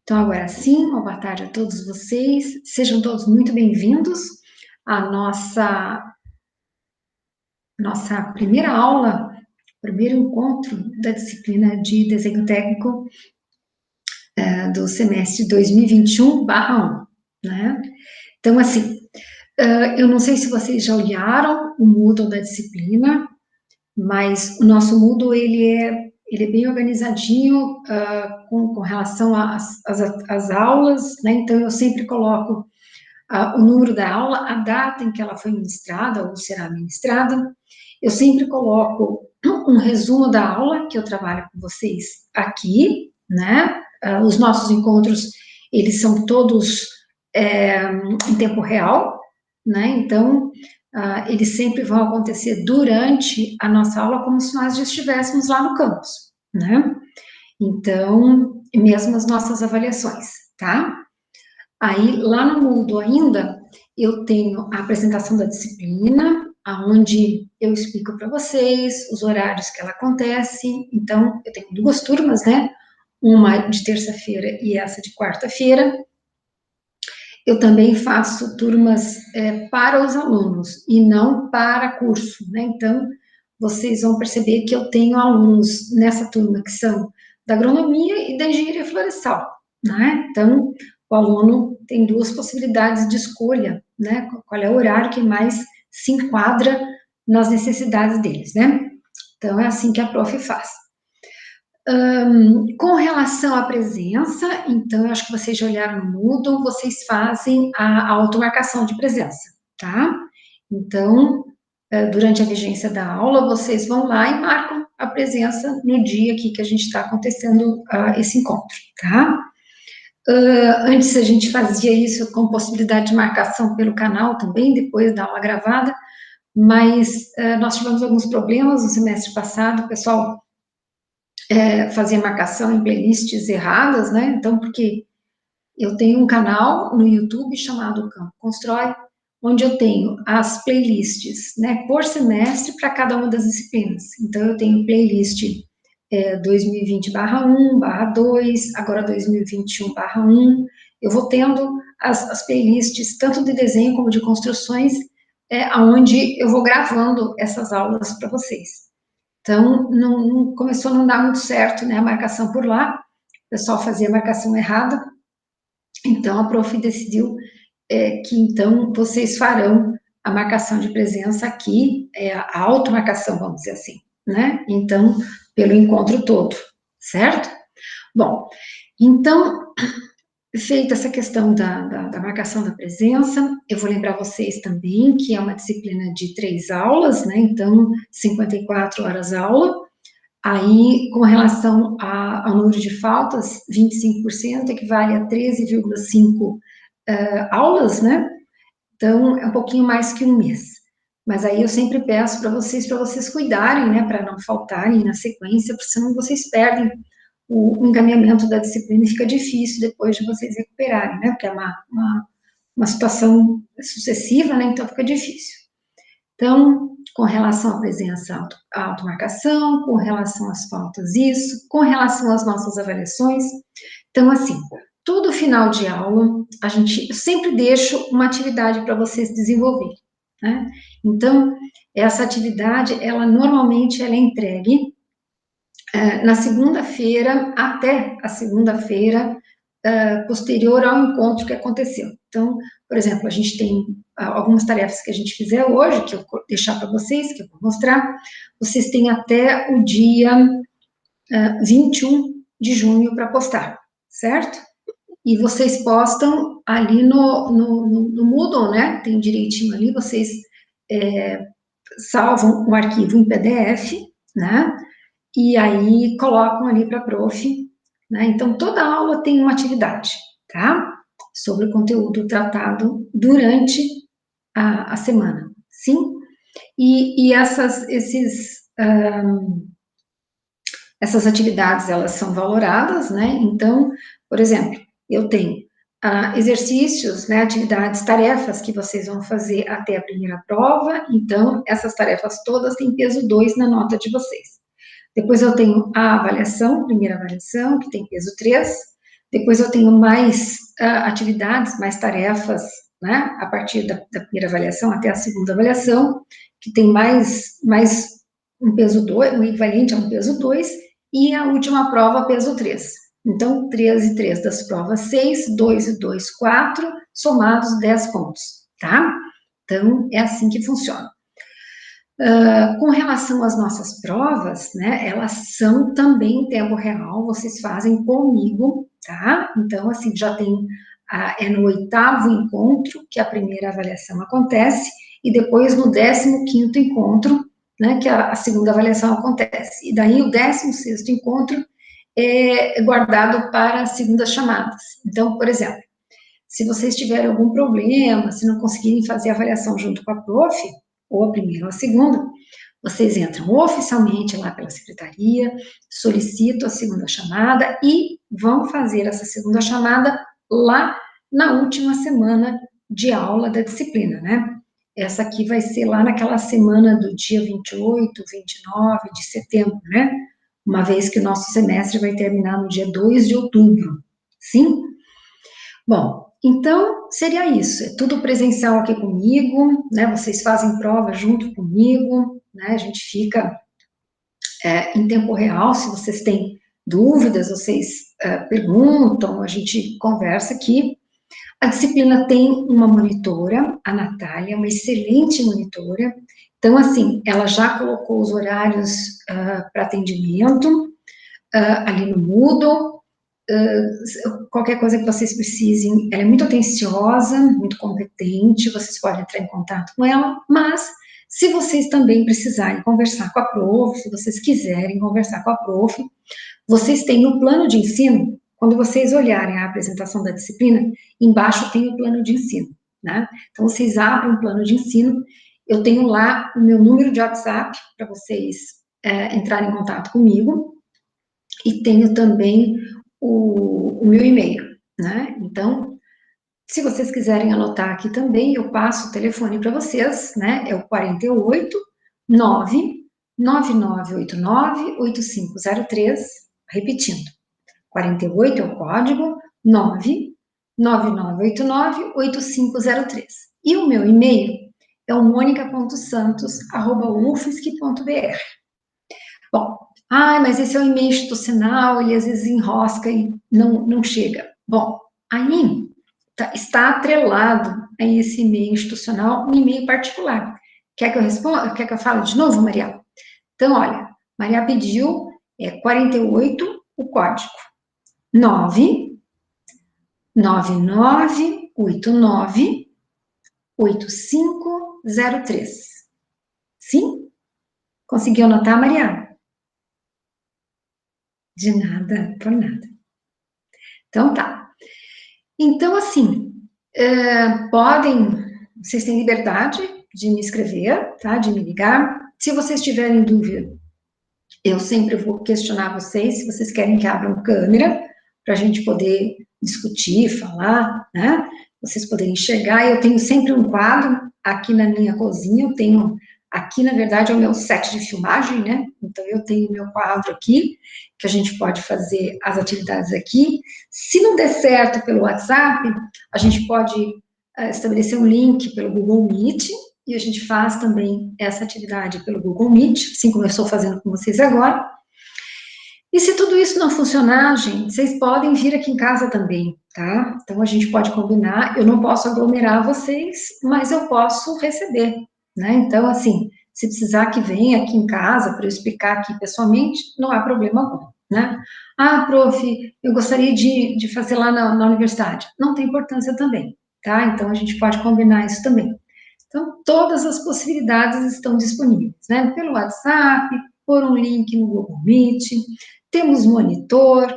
Então, agora sim, uma boa tarde a todos vocês. Sejam todos muito bem-vindos à nossa primeira aula, primeiro encontro da disciplina de desenho técnico do semestre 2021/1, né? Então, assim, eu não sei se vocês já olharam o Moodle da disciplina, mas o nosso Moodle, ele é bem organizadinho com relação às aulas, né? Então, eu sempre coloco o número da aula, a data em que ela foi ministrada ou será ministrada. Eu sempre coloco um resumo da aula que eu trabalho com vocês aqui, né? Os nossos encontros, eles são todos em tempo real, né? Então, eles sempre vão acontecer durante a nossa aula, como se nós já estivéssemos lá no campus, né? Então, mesmo as nossas avaliações, tá? Aí, lá no Moodle ainda, eu tenho a apresentação da disciplina, aonde eu explico para vocês os horários que ela acontece. Então, eu tenho duas turmas, né? Uma de terça-feira e essa de quarta-feira. Eu também faço turmas para os alunos e não para curso, né? Então, vocês vão perceber que eu tenho alunos nessa turma que são da agronomia e da engenharia florestal, né? Então, o aluno tem duas possibilidades de escolha, né? Qual é o horário que mais se enquadra nas necessidades deles, né? Então, é assim que a prof faz. Com relação à presença, então, eu acho que vocês já olharam no Moodle, vocês fazem a automarcação de presença, tá? Então, durante a vigência da aula, vocês vão lá e marcam a presença no dia aqui que a gente está acontecendo esse encontro, tá? Antes a gente fazia isso com possibilidade de marcação pelo canal também, depois da aula gravada, mas nós tivemos alguns problemas no semestre passado, o pessoal fazia marcação em playlists erradas, né? Então, porque eu tenho um canal no YouTube chamado Campo Constrói, onde eu tenho as playlists, né, por semestre para cada uma das disciplinas. Então, eu tenho playlist 2020/1/2, agora 2021/1. Eu vou tendo as playlists, tanto de desenho como de construções, onde eu vou gravando essas aulas para vocês. Então, não começou a não dar muito certo, né, a marcação por lá, o pessoal fazia a marcação errada, então a prof decidiu que então vocês farão a marcação de presença aqui, a automarcação, vamos dizer assim, né, então, pelo encontro todo, certo? Bom, então, feita essa questão da marcação da presença, eu vou lembrar vocês também que é uma disciplina de 3 aulas, né, então, 54 horas aula. Aí, com relação ao número de faltas, 25% equivale a 13,5 aulas, né? Então, é um pouquinho mais que um mês. Mas aí eu sempre peço para vocês cuidarem, né, para não faltarem na sequência, porque senão vocês perdem o encaminhamento da disciplina e fica difícil depois de vocês recuperarem, né? Porque é uma situação sucessiva, né? Então fica difícil. Então, com relação à presença, à automarcação, com relação às faltas, isso, com relação às nossas avaliações. Então, assim, todo final de aula, eu sempre deixo uma atividade para vocês desenvolverem, né? Então, essa atividade, normalmente ela é entregue na segunda-feira, até a segunda-feira posterior ao encontro que aconteceu. Então, por exemplo, a gente tem algumas tarefas que a gente fizer hoje, que eu vou deixar para vocês, que eu vou mostrar, vocês têm até o dia 21 de junho para postar, certo? E vocês postam ali no Moodle, né? Tem direitinho ali, vocês salvam o arquivo em PDF, né? E aí colocam ali para a prof, né? Então, toda aula tem uma atividade, tá? Sobre o conteúdo tratado durante a semana, sim? E essas atividades, elas são valoradas, né? Então, por exemplo, eu tenho exercícios, né, atividades, tarefas que vocês vão fazer até a primeira prova, então, essas tarefas todas têm peso 2 na nota de vocês. Depois eu tenho a avaliação, primeira avaliação, que tem peso 3. Depois eu tenho mais atividades, mais tarefas, né, a partir da primeira avaliação até a segunda avaliação, que tem mais um peso 2, um equivalente a um peso 2, e a última prova, peso 3. Então, 3 e 3 das provas 6, 2 e 2, 4, somados 10 pontos, tá? Então, é assim que funciona. Com relação às nossas provas, né, elas são também em tempo real, vocês fazem comigo, tá? Então, assim, já tem, é no 8º encontro que a primeira avaliação acontece, e depois no 15º encontro, né, que a segunda avaliação acontece. E daí o 16º encontro é guardado para as segundas chamadas. Então, por exemplo, se vocês tiverem algum problema, se não conseguirem fazer a avaliação junto com a prof, ou a primeira ou a segunda, vocês entram oficialmente lá pela secretaria, solicitam a segunda chamada e vão fazer essa segunda chamada lá na última semana de aula da disciplina, né? Essa aqui vai ser lá naquela semana do dia 28, 29 de setembro, né? Uma vez que o nosso semestre vai terminar no dia 2 de outubro, sim? Bom, então seria isso, é tudo presencial aqui comigo, né? Vocês fazem prova junto comigo, né? A gente fica em tempo real, se vocês têm dúvidas, vocês perguntam, a gente conversa aqui. A disciplina tem uma monitora, a Natália, uma excelente monitora. Então, assim, ela já colocou os horários para atendimento ali no Moodle. Qualquer coisa que vocês precisem, ela é muito atenciosa, muito competente, vocês podem entrar em contato com ela, mas se vocês também precisarem conversar com a prof, se vocês quiserem conversar com a prof, vocês têm no plano de ensino, quando vocês olharem a apresentação da disciplina, embaixo tem o plano de ensino, né? Então, vocês abrem o plano de ensino, eu tenho lá o meu número de WhatsApp para vocês entrarem em contato comigo, e tenho também o meu e-mail, né? Então, se vocês quiserem anotar aqui também, eu passo o telefone para vocês, né? É o 48 99989 8503, repetindo. 48 é o código, 99989 8503. E o meu e-mail é o monica.santos@ufsc.br. Bom, mas esse é o e-mail institucional e às vezes enrosca e não chega. Bom, aí está atrelado a esse e-mail institucional um e-mail particular. Quer que eu responda? Quer que eu fale de novo, Maria? Então, olha, Maria pediu 48, o código 99989 8503. Sim? Conseguiu anotar, Maria? De nada, por nada. Então, tá. Então, assim, vocês têm liberdade de me escrever, tá? De me ligar. Se vocês tiverem dúvida, eu sempre vou questionar vocês, se vocês querem que abram câmera, para a gente poder discutir, falar, né? Vocês poderem enxergar. Eu tenho sempre um quadro aqui na minha cozinha, eu tenho aqui, na verdade, é o meu set de filmagem, né? Então, eu tenho o meu quadro aqui, que a gente pode fazer as atividades aqui. Se não der certo pelo WhatsApp, a gente pode estabelecer um link pelo Google Meet, e a gente faz também essa atividade pelo Google Meet, assim como eu estou fazendo com vocês agora. E se tudo isso não funcionar, gente, vocês podem vir aqui em casa também, tá? Então, a gente pode combinar, eu não posso aglomerar vocês, mas eu posso receber, né? Então, assim, se precisar que venha aqui em casa para eu explicar aqui pessoalmente, não há problema algum, né? Prof, eu gostaria de fazer lá na universidade. Não tem importância também, tá? Então, a gente pode combinar isso também. Então, todas as possibilidades estão disponíveis, né? Pelo WhatsApp, por um link no Google Meet, temos monitor,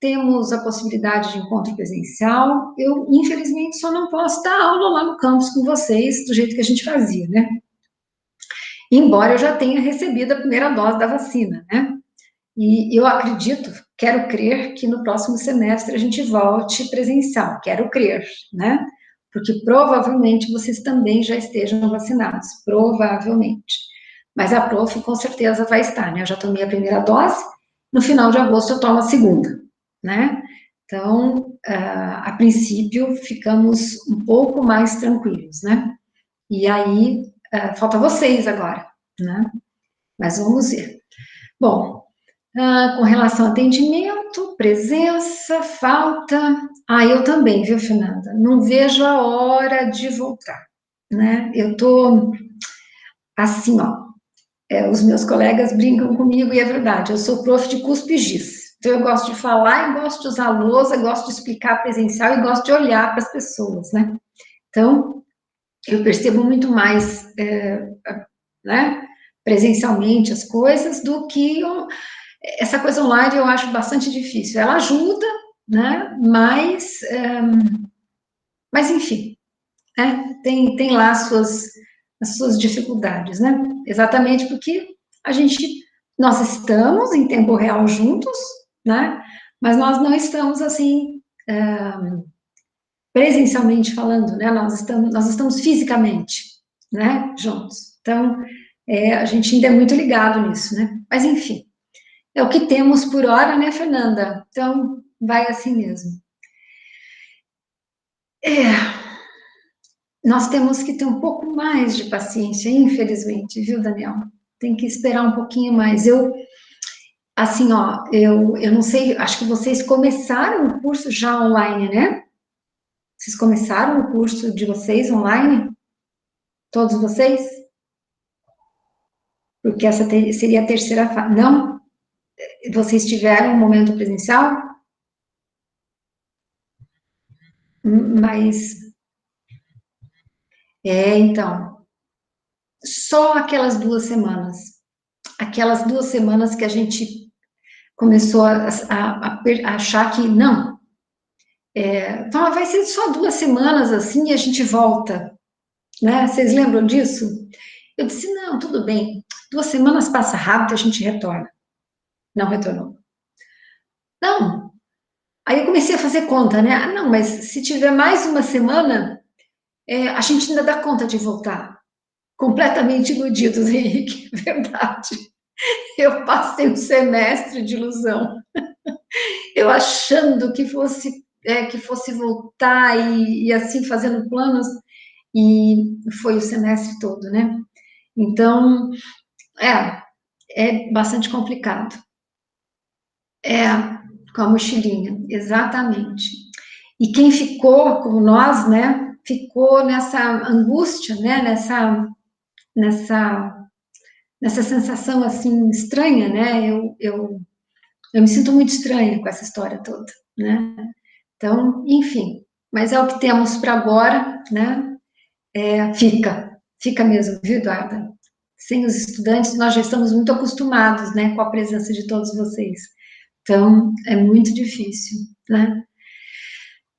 temos a possibilidade de encontro presencial. Eu, infelizmente, só não posso dar aula lá no campus com vocês, do jeito que a gente fazia, né? Embora eu já tenha recebido a primeira dose da vacina, né? E eu acredito, quero crer, que no próximo semestre a gente volte presencial, quero crer, né? Porque provavelmente vocês também já estejam vacinados, provavelmente. Mas a prof com certeza vai estar, né? Eu já tomei a primeira dose, no final de agosto eu tomo a segunda, né? Então, a princípio, ficamos um pouco mais tranquilos, né? E aí, falta vocês agora, né? Mas vamos ver. Bom, com relação ao atendimento, presença, falta. Eu também, viu, Fernanda? Não vejo a hora de voltar, né? Eu tô assim, ó. Os meus colegas brincam comigo e é verdade. Eu sou prof de cuspe e giz. Então, eu gosto de falar, e gosto de usar lousa, gosto de explicar presencial e gosto de olhar para as pessoas, né? Então, eu percebo muito mais, né, presencialmente as coisas do que essa coisa online eu acho bastante difícil. Ela ajuda, né, mas enfim, né, tem lá as suas dificuldades, né? Exatamente porque nós estamos em tempo real juntos, né? Mas nós não estamos assim presencialmente falando, né? Nós estamos fisicamente, né? Juntos. Então, a gente ainda é muito ligado nisso, né? Mas enfim, é o que temos por hora, né, Fernanda? Então, vai assim mesmo. Nós temos que ter um pouco mais de paciência, infelizmente, viu, Daniel? Tem que esperar um pouquinho mais. Assim, ó, eu não sei, acho que vocês começaram o curso já online, né? Vocês começaram o curso de vocês online? Todos vocês? Porque essa seria a terceira fase. Não? Vocês tiveram um momento presencial? Mas, então, só aquelas 2 semanas que a gente começou a achar que, não, vai ser só 2 semanas assim e a gente volta, né? Vocês lembram disso? Eu disse, não, tudo bem, 2 semanas passa rápido, a gente retorna. Não retornou. Não. Aí eu comecei a fazer conta, né? Não, mas se tiver mais uma semana, a gente ainda dá conta de voltar. Completamente iludidos, Henrique, verdade. Eu passei um semestre de ilusão. Eu achando que fosse voltar e assim fazendo planos, e foi o semestre todo, né? Então, é bastante complicado. Com a mochilinha, exatamente. E quem ficou, como nós, né, ficou nessa angústia, né, nessa, nessa sensação, assim, estranha, né, eu me sinto muito estranha com essa história toda, né. Então, enfim, mas é o que temos para agora, né, fica mesmo, viu, Eduarda? Sem os estudantes, nós já estamos muito acostumados, né, com a presença de todos vocês. Então, é muito difícil, né?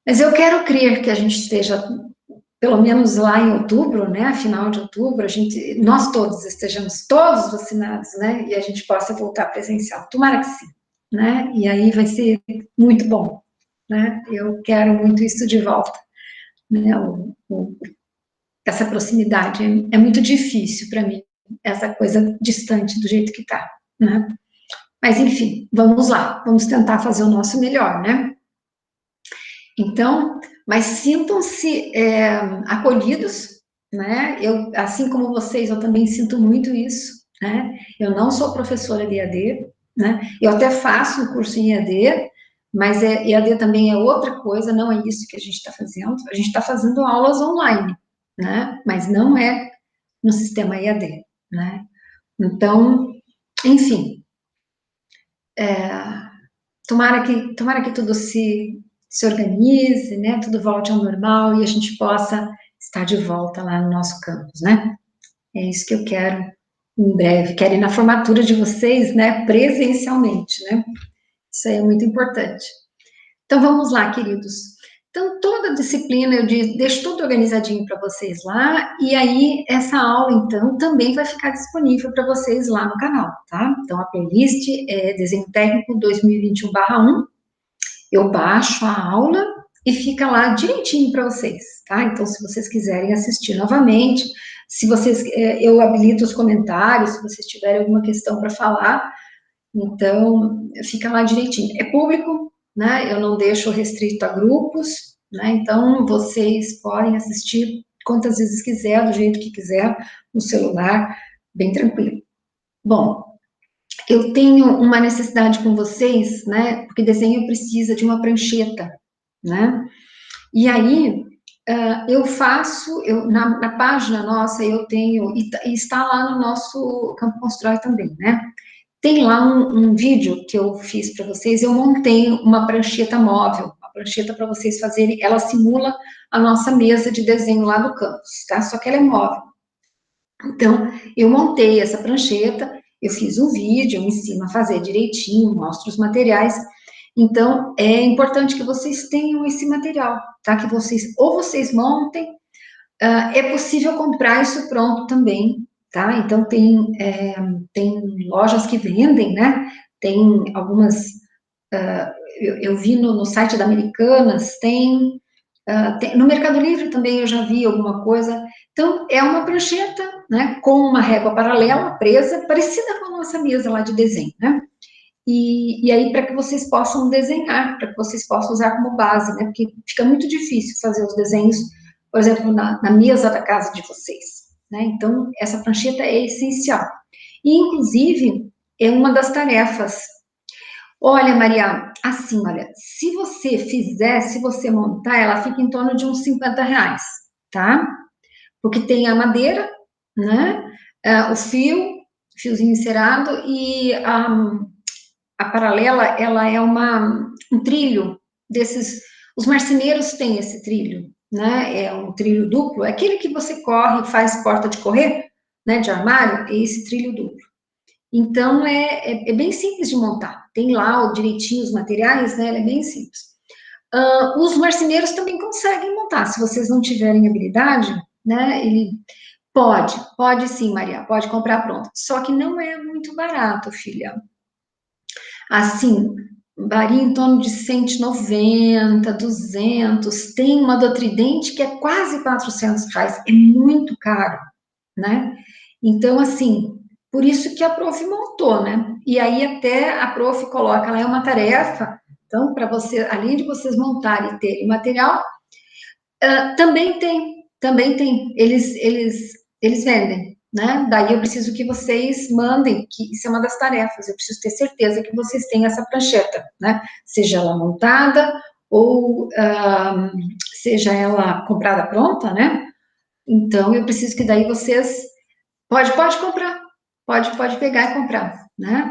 Mas eu quero crer que a gente esteja, pelo menos lá em outubro, né, final de outubro, nós todos estejamos todos vacinados, né, e a gente possa voltar presencial. Tomara que sim, né? E aí vai ser muito bom, né? Eu quero muito isso de volta, né? Essa proximidade é muito difícil para mim, essa coisa distante do jeito que está, né? Mas enfim, vamos lá, vamos tentar fazer o nosso melhor, né? Então, mas sintam-se acolhidos, né? Assim como vocês, eu também sinto muito isso, né? Eu não sou professora de EAD, né? Eu até faço um curso em EAD, mas EAD também é outra coisa, não é isso que a gente está fazendo. A gente está fazendo aulas online, né? Mas não é no sistema EAD, né? Então, enfim, tomara que tudo se organize, né, tudo volte ao normal e a gente possa estar de volta lá no nosso campus, né? É isso que eu quero em breve. Quero ir na formatura de vocês, né, presencialmente, né? Isso aí é muito importante. Então, vamos lá, queridos. Então, toda a disciplina eu deixo tudo organizadinho para vocês lá, e aí essa aula, então, também vai ficar disponível para vocês lá no canal, tá? Então, a playlist é Desenho Técnico 2021/1, eu baixo a aula e fica lá direitinho para vocês, tá? Então, se vocês quiserem assistir novamente, eu habilito os comentários, se vocês tiverem alguma questão para falar, então, fica lá direitinho. É público, né? Eu não deixo restrito a grupos, né? Então, vocês podem assistir quantas vezes quiser, do jeito que quiser, no celular, bem tranquilo. Bom, eu tenho uma necessidade com vocês, né? Porque desenho precisa de uma prancheta, né? E aí, eu faço, na página nossa, eu tenho, e está lá no nosso Campo Constrói também, né? Tem lá um vídeo que eu fiz para vocês, eu montei uma prancheta móvel, uma prancheta para vocês fazerem, ela simula a nossa mesa de desenho lá do campus, tá? Só que ela é móvel. Então, eu montei essa prancheta, eu fiz um vídeo, eu ensino a fazer direitinho, mostro os materiais. Então, é importante que vocês tenham esse material, tá? Que vocês, ou vocês montem, é possível comprar isso pronto também, tá? Então, tem lojas que vendem, né? Tem algumas, eu vi no site da Americanas, no Mercado Livre também eu já vi alguma coisa. Então, é uma prancheta, né? Com uma régua paralela, presa, parecida com a nossa mesa lá de desenho, né? E aí, para que vocês possam desenhar, para que vocês possam usar como base, né? Porque fica muito difícil fazer os desenhos, por exemplo, na mesa da casa de vocês, né? Então, essa prancheta é essencial. E, inclusive, é uma das tarefas. Olha, Maria, assim, olha, se você fizer, se você montar, ela fica em torno de uns R$ 50, tá? Porque tem a madeira, né? O fiozinho encerado e a paralela, ela é um trilho desses, os marceneiros têm esse trilho, né, é um trilho duplo, é aquele que você corre, faz porta de correr, né, de armário, é esse trilho duplo. Então, é bem simples de montar, tem lá direitinho os materiais, né, é bem simples. Os marceneiros também conseguem montar, se vocês não tiverem habilidade, né, pode sim, Maria, pode comprar pronto, só que não é muito barato, filha. Assim, varia em torno de 190, 200, tem uma do Tridente que é quase R$ 400, é muito caro, né? Então, assim, por isso que a prof montou, né? E aí até a prof coloca, ela é uma tarefa, então, para você, além de vocês montarem e terem material, também tem, eles vendem, né? Daí eu preciso que vocês mandem, que isso é uma das tarefas, eu preciso ter certeza que vocês têm essa prancheta, né? Seja ela montada ou seja ela comprada pronta, né? Então eu preciso que daí vocês pode comprar, pode pegar e comprar, né?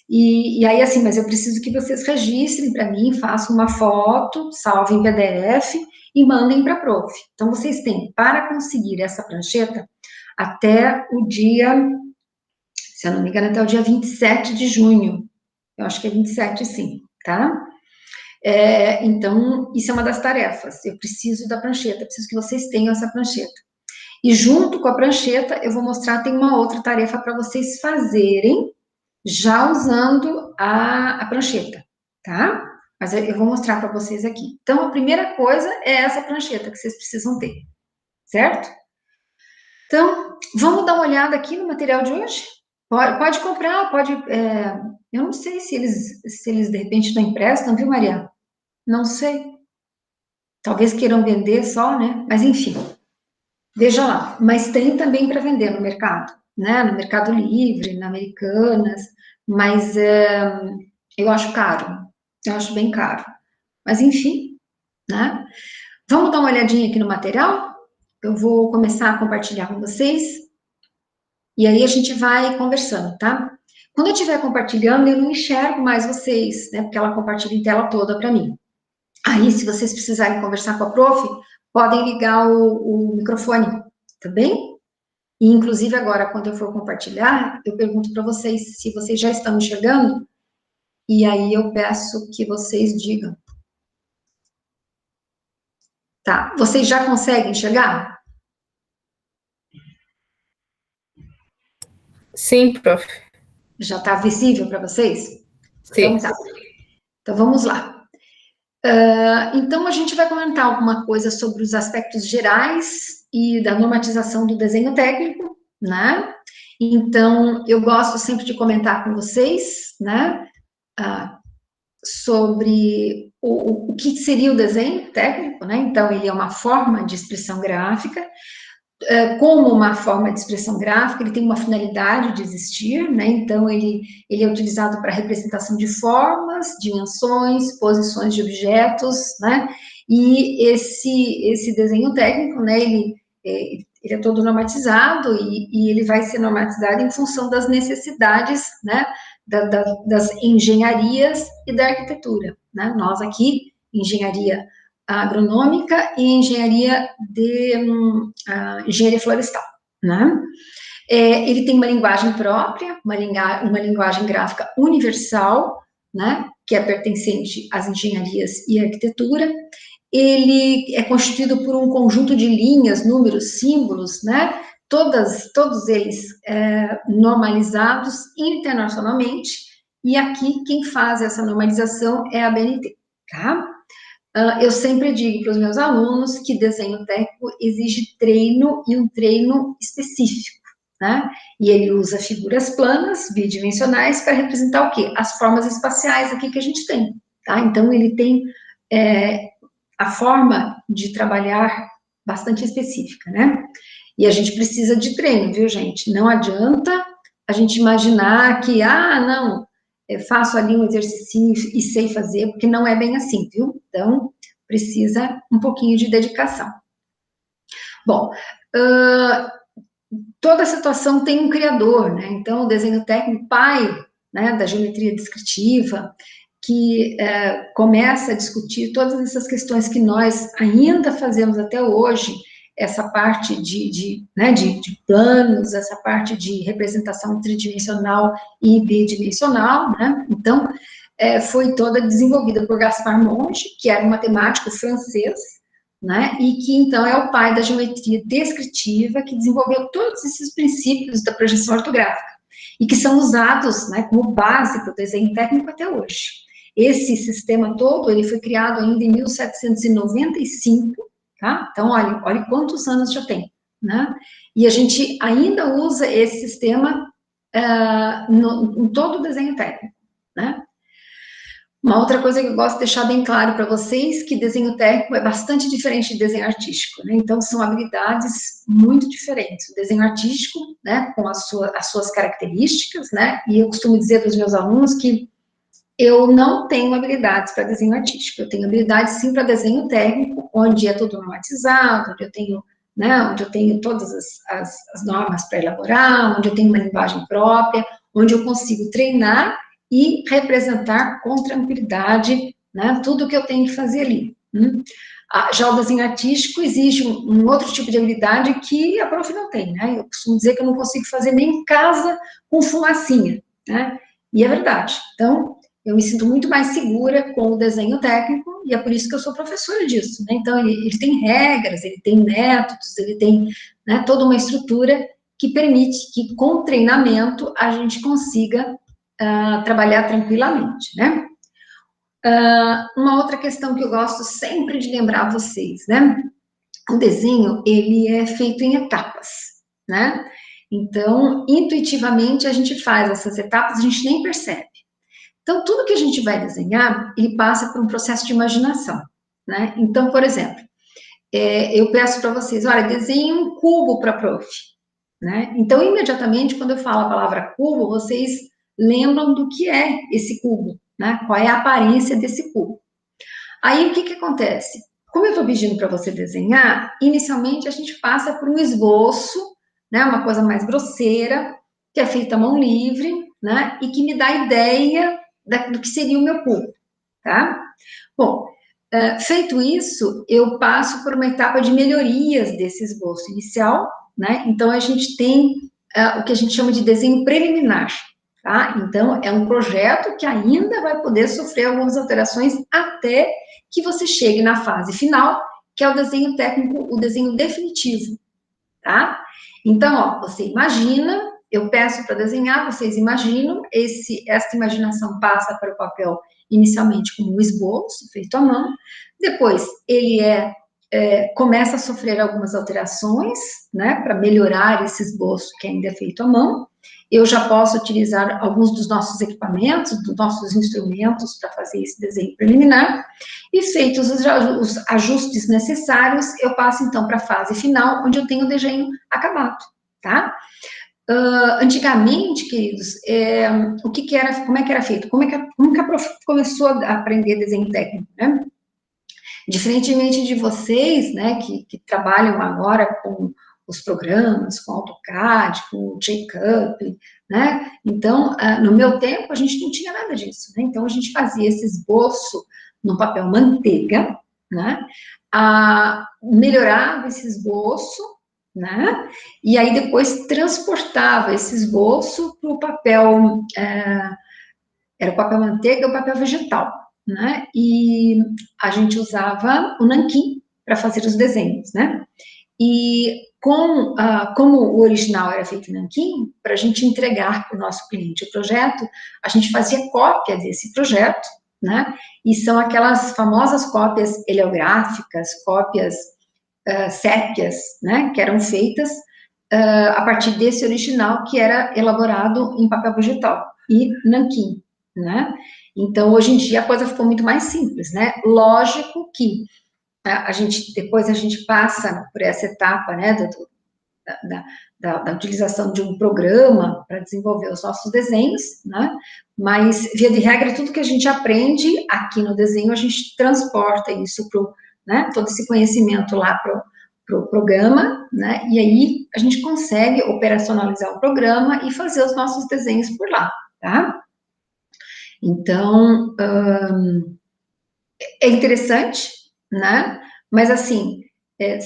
E aí, assim, mas eu preciso que vocês registrem para mim, façam uma foto, salvem em PDF e mandem para a prof. Então, vocês têm, para conseguir essa prancheta, até o dia, se eu não me engano, até o dia 27 de junho. Eu acho que é 27, sim, tá? Então, isso é uma das tarefas. Eu preciso da prancheta, preciso que vocês tenham essa prancheta. E junto com a prancheta, eu vou mostrar, tem uma outra tarefa para vocês fazerem, já usando a prancheta, tá? Mas eu vou mostrar para vocês aqui. Então, a primeira coisa é essa prancheta que vocês precisam ter, certo? Então, vamos dar uma olhada aqui no material de hoje? Pode comprar, eu não sei se eles de repente não emprestam, viu, Maria? Não sei. Talvez queiram vender só, né? Mas enfim. Veja lá, mas tem também para vender no mercado, né? No Mercado Livre, na Americanas, mas eu acho caro, eu acho bem caro. Mas enfim, né? Vamos dar uma olhadinha aqui no material? Eu vou começar a compartilhar com vocês e aí a gente vai conversando, tá? Quando eu estiver compartilhando, eu não enxergo mais vocês, né? Porque ela compartilha em tela toda para mim. Aí, se vocês precisarem conversar com a prof, podem ligar o microfone, tá bem? E, inclusive, agora, quando eu for compartilhar, eu pergunto para vocês se vocês já estão enxergando, e aí eu peço que vocês digam. Tá, vocês já conseguem enxergar? Sim, prof. Já está visível para vocês? Sim. Então tá. Então vamos lá. Então a gente vai comentar alguma coisa sobre os aspectos gerais e da normatização do desenho técnico, né? Então eu gosto sempre de comentar com vocês, né? sobre o que seria o desenho técnico, né? Então, ele é uma forma de expressão gráfica. Como uma forma de expressão gráfica, ele tem uma finalidade de existir, né? Então, ele é utilizado para representação de formas, dimensões, posições de objetos, né? E esse desenho técnico, né? Ele é todo normatizado e ele vai ser normatizado em função das necessidades, né? Das engenharias e da arquitetura, né? Nós aqui, engenharia agronômica e engenharia florestal, né? Ele tem uma linguagem própria, uma linguagem gráfica universal, né? Que é pertencente às engenharias e arquitetura. Ele é constituído por um conjunto de linhas, números, símbolos, né? Todos eles normalizados internacionalmente, e aqui quem faz essa normalização é a BNT, tá? Eu sempre digo para os meus alunos que desenho técnico exige treino e um treino específico, né? E ele usa figuras planas, bidimensionais, para representar o quê? As formas espaciais aqui que a gente tem, tá? Então, ele tem a forma de trabalhar bastante específica, né? E a gente precisa de treino, viu, gente? Não adianta a gente imaginar que, não, eu faço ali um exercício e sei fazer, porque não é bem assim, viu? Então, precisa um pouquinho de dedicação. Bom, toda situação tem um criador, né? Então, o desenho técnico, pai, né, da geometria descritiva, que começa a discutir todas essas questões que nós ainda fazemos até hoje, essa parte de planos, essa parte de representação tridimensional e bidimensional, né? Então, foi toda desenvolvida por Gaspar Monge, que era um matemático francês, né? E que, então, é o pai da geometria descritiva, que desenvolveu todos esses princípios da projeção ortográfica, e que são usados, né, como base para o desenho técnico até hoje. Esse sistema todo, ele foi criado ainda em 1795, tá? Então, olha quantos anos já tem, né? E a gente ainda usa esse sistema em todo o desenho técnico, né? Uma outra coisa que eu gosto de deixar bem claro para vocês, que desenho técnico é bastante diferente de desenho artístico, né? Então, são habilidades muito diferentes. O desenho artístico, né, com as suas características, né? E eu costumo dizer para os meus alunos que eu não tenho habilidades para desenho artístico, eu tenho habilidades sim para desenho técnico, onde é tudo normatizado, onde eu tenho todas as normas para elaborar, onde eu tenho uma linguagem própria, onde eu consigo treinar e representar com tranquilidade, né, tudo o que eu tenho que fazer ali. Já o desenho artístico exige um outro tipo de habilidade que a prof não tem, né? Eu costumo dizer que eu não consigo fazer nem em casa com fumacinha, né? E é verdade. Então, eu me sinto muito mais segura com o desenho técnico, e é por isso que eu sou professora disso, né? Então, ele tem regras, ele tem métodos, ele tem, né, toda uma estrutura que permite que, com treinamento, a gente consiga trabalhar tranquilamente, né? Uma outra questão que eu gosto sempre de lembrar a vocês, né? O desenho, ele é feito em etapas, né? Então, intuitivamente, a gente faz essas etapas, a gente nem percebe. Então, tudo que a gente vai desenhar, ele passa por um processo de imaginação, né? Então, por exemplo, eu peço para vocês, olha, desenhe um cubo para a prof, né? Então, imediatamente, quando eu falo a palavra cubo, vocês lembram do que é esse cubo, né? Qual é a aparência desse cubo. Aí, o que acontece? Como eu estou pedindo para você desenhar, inicialmente a gente passa por um esboço, né? Uma coisa mais grosseira, que é feita à mão livre, né? E que me dá ideia do que seria o meu cubo, tá? Bom, feito isso, eu passo por uma etapa de melhorias desse esboço inicial, né? Então, a gente tem o que a gente chama de desenho preliminar, tá? Então, é um projeto que ainda vai poder sofrer algumas alterações até que você chegue na fase final, que é o desenho técnico, o desenho definitivo, tá? Então, ó, você imagina, eu peço para desenhar, vocês imaginam, essa imaginação passa para o papel inicialmente como um esboço feito à mão, depois ele é começa a sofrer algumas alterações, né, para melhorar esse esboço que ainda é feito à mão. Eu já posso utilizar alguns dos nossos equipamentos, dos nossos instrumentos para fazer esse desenho preliminar, e feitos os ajustes necessários, eu passo então para a fase final, onde eu tenho o desenho acabado, tá? Antigamente, queridos, o que era, como é que era feito? Como que a prof começou a aprender desenho técnico, né? Diferentemente de vocês, né, que trabalham agora com os programas, com AutoCAD, com Shakeup, né, então, no meu tempo, a gente não tinha nada disso, né, então a gente fazia esse esboço no papel manteiga, né, melhorava esse esboço, né, e aí depois transportava esse esboço para o papel, era o papel manteiga ou papel vegetal, né? E a gente usava o nanquim para fazer os desenhos, né? E como o original era feito em nanquim, para a gente entregar para o nosso cliente o projeto, a gente fazia cópia desse projeto, né? E são aquelas famosas cópias heliográficas, cópias sépias, né? Que eram feitas a partir desse original que era elaborado em papel vegetal e nanquim, né? Então, hoje em dia, a coisa ficou muito mais simples, né? Lógico que depois a gente passa por essa etapa, né, da utilização de um programa para desenvolver os nossos desenhos, né? Mas, via de regra, tudo que a gente aprende aqui no desenho, a gente transporta isso para, né, todo esse conhecimento lá para o programa, né? E aí a gente consegue operacionalizar o programa e fazer os nossos desenhos por lá, tá? Então, é interessante, né? Mas, assim,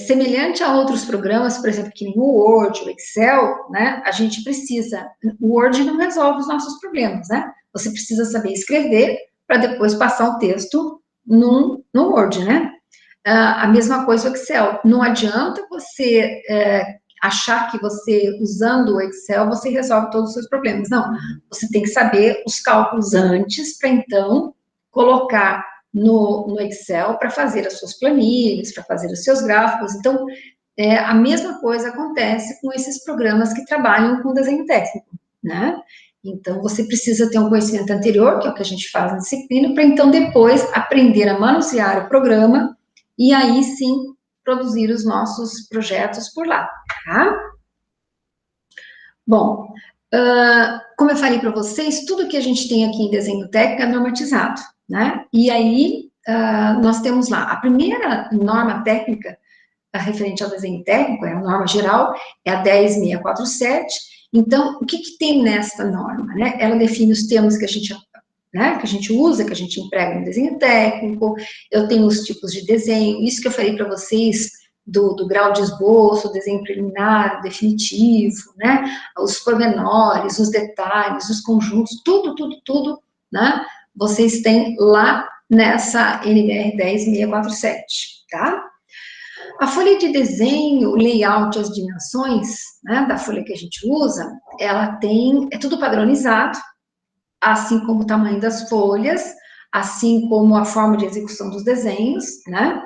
semelhante a outros programas, por exemplo, que nem o Word, o Excel, né? A gente precisa... O Word não resolve os nossos problemas, né? Você precisa saber escrever para depois passar o texto no Word, né? A mesma coisa o Excel. Não adianta você achar que você, usando o Excel, você resolve todos os seus problemas. Não, você tem que saber os cálculos antes, para então colocar no Excel para fazer as suas planilhas, para fazer os seus gráficos. Então, a mesma coisa acontece com esses programas que trabalham com desenho técnico, né? Então, você precisa ter um conhecimento anterior, que é o que a gente faz na disciplina, para então depois aprender a manusear o programa e aí sim produzir os nossos projetos por lá, tá? Bom, como eu falei para vocês, tudo que a gente tem aqui em desenho técnico é normatizado, né? E aí, nós temos lá, a primeira norma técnica referente ao desenho técnico, é a norma geral, é a 10647. Então, o que tem nessa norma, né? Ela define os termos que a gente, né, que a gente usa, que a gente emprega no desenho técnico, eu tenho os tipos de desenho, isso que eu falei para vocês, do grau de esboço, desenho preliminar, definitivo, né, os pormenores, os detalhes, os conjuntos, tudo, né, vocês têm lá nessa NBR 10647, tá? A folha de desenho, o layout, as dimensões, né, da folha que a gente usa, ela é tudo padronizado, assim como o tamanho das folhas, assim como a forma de execução dos desenhos, né?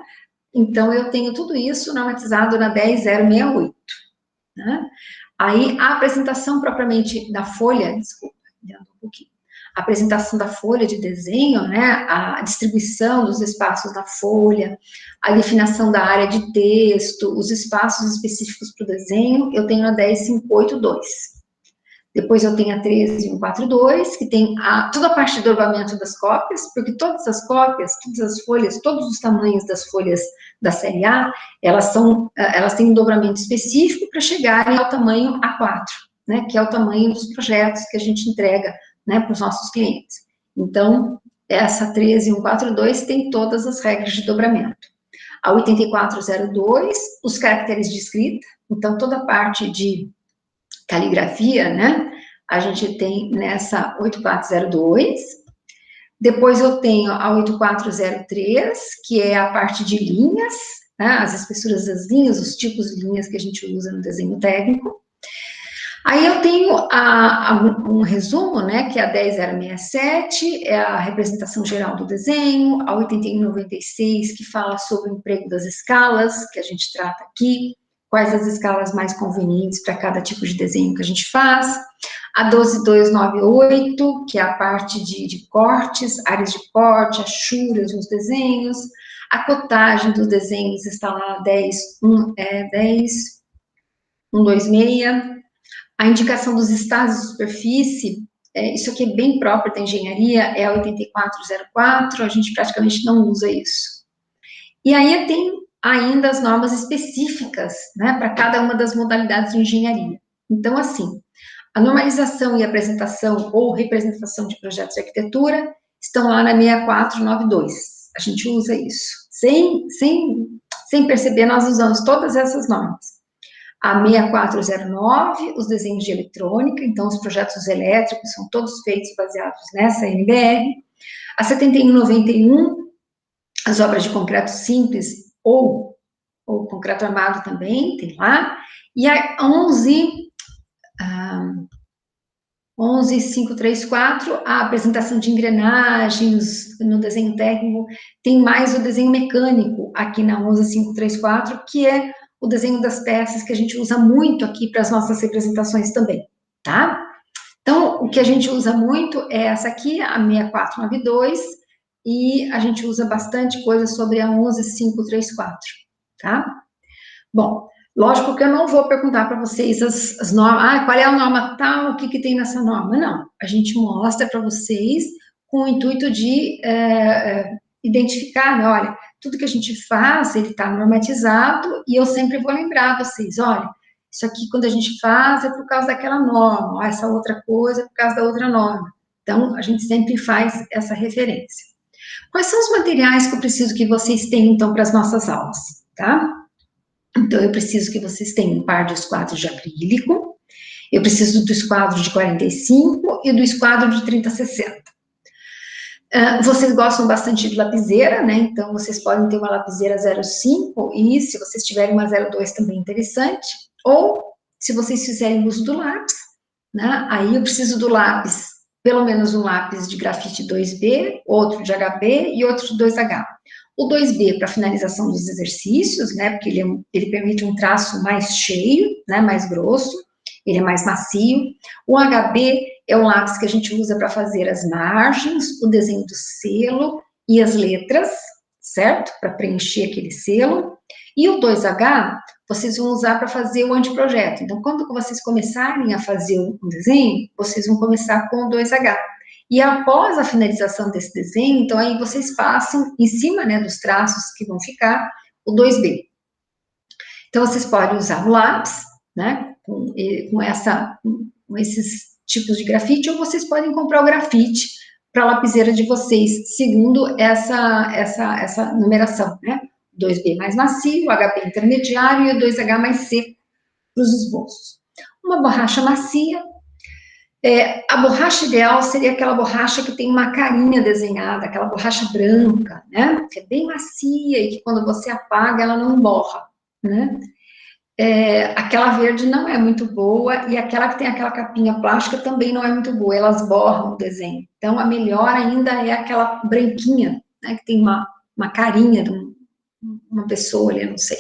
Então, eu tenho tudo isso normatizado na 10068, né? Aí, a apresentação propriamente da folha, desculpa, um pouquinho, a apresentação da folha de desenho, né, a distribuição dos espaços da folha, a definição da área de texto, os espaços específicos para o desenho, eu tenho na 10582. Depois eu tenho a 13142, que tem toda a parte de dobramento das cópias, porque todas as cópias, todas as folhas, todos os tamanhos das folhas da série A, elas têm um dobramento específico para chegarem ao tamanho A4, né, que é o tamanho dos projetos que a gente entrega, né, para os nossos clientes. Então, essa 13142 tem todas as regras de dobramento. A 8402, os caracteres de escrita, então toda a parte de caligrafia, né, a gente tem nessa 8402, depois eu tenho a 8403, que é a parte de linhas, né, as espessuras das linhas, os tipos de linhas que a gente usa no desenho técnico. Aí eu tenho um resumo, né, que é a 10067, é a representação geral do desenho, a 8196, que fala sobre o emprego das escalas, que a gente trata aqui, quais as escalas mais convenientes para cada tipo de desenho que a gente faz, a 12298, que é a parte de cortes, áreas de corte, achuras nos desenhos, a cotagem dos desenhos está lá 10126, a indicação dos estados de superfície, isso aqui é bem próprio da engenharia, é a 8404, a gente praticamente não usa isso. E aí tem ainda as normas específicas, né, para cada uma das modalidades de engenharia. Então, assim, a normalização e apresentação ou representação de projetos de arquitetura estão lá na 6492. A gente usa isso. Sem perceber, nós usamos todas essas normas. A 6409, os desenhos de eletrônica, então os projetos elétricos são todos feitos baseados nessa NBR. A 7191, as obras de concreto simples ou concreto armado também, tem lá. E a 11534, a apresentação de engrenagens no desenho técnico, tem mais o desenho mecânico aqui na 11534, que é o desenho das peças que a gente usa muito aqui para as nossas representações também, tá? Então, o que a gente usa muito é essa aqui, a 6492, e a gente usa bastante coisa sobre a 11534, tá? Bom, lógico que eu não vou perguntar para vocês as normas, qual é a norma tal, o que tem nessa norma, não. A gente mostra para vocês com o intuito de identificar, né, olha, tudo que a gente faz, ele está normatizado, e eu sempre vou lembrar vocês, olha, isso aqui quando a gente faz é por causa daquela norma, ó, essa outra coisa é por causa da outra norma. Então, a gente sempre faz essa referência. Quais são os materiais que eu preciso que vocês tenham, então, para as nossas aulas, tá? Então, eu preciso que vocês tenham um par de esquadros de acrílico, eu preciso do esquadro de 45 e do esquadro de 3060. Vocês gostam bastante de lapiseira, né? Então, vocês podem ter uma lapiseira 05 e, se vocês tiverem uma 02 também interessante. Ou, se vocês fizerem uso do lápis, né? Aí eu preciso do lápis, pelo menos um lápis de grafite 2B, outro de HB e outro de 2H. O 2B para finalização dos exercícios, né? Porque ele permite um traço mais cheio, né? Mais grosso, ele é mais macio. O HB é o lápis que a gente usa para fazer as margens, o desenho do selo e as letras, certo? Para preencher aquele selo. E o 2H, vocês vão usar para fazer o anteprojeto. Então, quando vocês começarem a fazer um desenho, vocês vão começar com o 2H. E após a finalização desse desenho, então aí vocês passam em cima, né, dos traços que vão ficar, o 2B. Então, vocês podem usar o lápis, né, com esses tipos de grafite, ou vocês podem comprar o grafite para a lapiseira de vocês, segundo essa numeração, né? 2B mais macio, o HB intermediário e o 2H mais seco para os esboços. Uma borracha macia. A borracha ideal seria aquela borracha que tem uma carinha desenhada, aquela borracha branca, né? Que é bem macia e que quando você apaga ela não borra, né? Aquela verde não é muito boa e aquela que tem aquela capinha plástica também não é muito boa, elas borram o desenho. Então, a melhor ainda é aquela branquinha, né, que tem uma carinha de uma pessoa ali, eu não sei.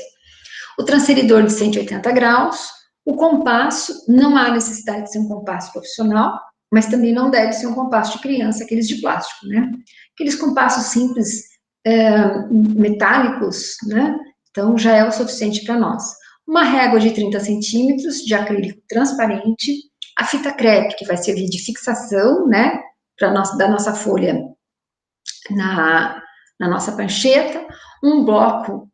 O transferidor de 180 graus, o compasso, não há necessidade de ser um compasso profissional, mas também não deve ser um compasso de criança, aqueles de plástico, né? Aqueles compassos simples, metálicos, né? Então, já é o suficiente para nós. Uma régua de 30 centímetros de acrílico transparente, a fita crepe, que vai servir de fixação, né, da nossa folha na nossa prancheta, um bloco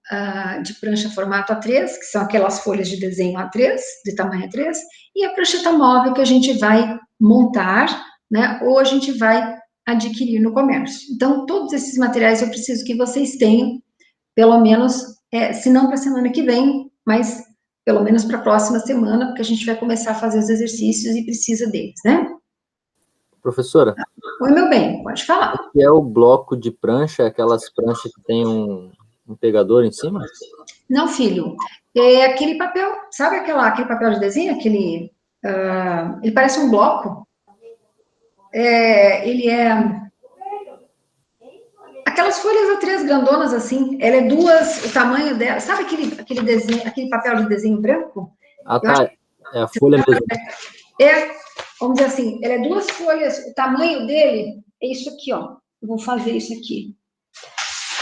de prancha formato A3, que são aquelas folhas de desenho A3, de tamanho A3, e a prancheta móvel que a gente vai montar, né, ou a gente vai adquirir no comércio. Então, todos esses materiais eu preciso que vocês tenham, pelo menos, se não para a semana que vem, mas pelo menos para a próxima semana, porque a gente vai começar a fazer os exercícios e precisa deles, né? Professora. Oi, meu bem, pode falar. O que é o bloco de prancha? Aquelas pranchas que tem um pegador em cima? Não, filho. É aquele papel, sabe aquele papel de desenho? ele parece um bloco, ele é aquelas folhas A3 grandonas assim, ela é duas, o tamanho dela, sabe aquele desenho, aquele papel de desenho branco? Ah, tá, é a folha mesmo. Vamos dizer assim, ela é duas folhas, o tamanho dele é isso aqui, ó. Eu vou fazer isso aqui.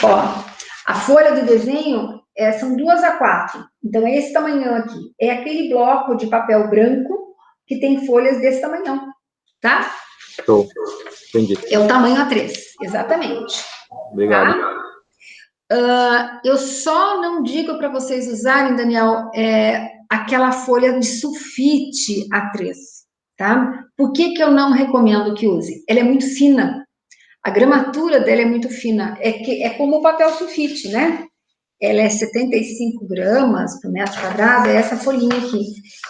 Ó, a folha do desenho são 2 a 4, então é esse tamanhão aqui. É aquele bloco de papel branco que tem folhas desse tamanhão, tá? Show, entendi. É o tamanho A3, exatamente. Obrigado. Tá? Eu só não digo para vocês usarem, Daniel, aquela folha de sulfite A3, tá? Por que eu não recomendo que use? Ela é muito fina. A gramatura dela é muito fina. É como o papel sulfite, né? Ela é 75 gramas por metro quadrado, é essa folhinha aqui.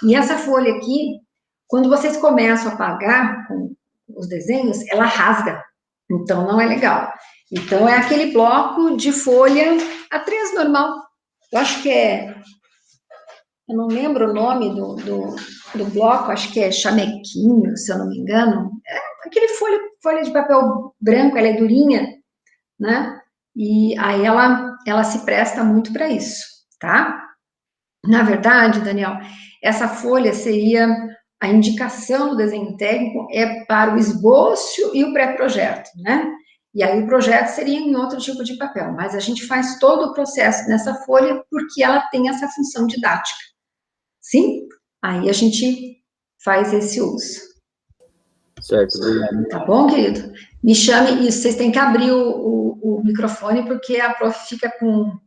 E essa folha aqui, quando vocês começam a apagar com os desenhos, ela rasga. Então, não é legal. Então, é aquele bloco de folha A3 normal. Eu acho que eu não lembro o nome do bloco, acho que é chamequinho, se eu não me engano. É aquele folha de papel branco, ela é durinha, né? E aí ela se presta muito para isso, tá? Na verdade, Daniel, essa folha seria a indicação do desenho técnico para o esboço e o pré-projeto, né? E aí o projeto seria em outro tipo de papel, mas a gente faz todo o processo nessa folha porque ela tem essa função didática. Sim? Aí a gente faz esse uso. Certo, obrigado. Tá bom, querido? Me chame isso. Vocês têm que abrir o microfone, porque a prof fica com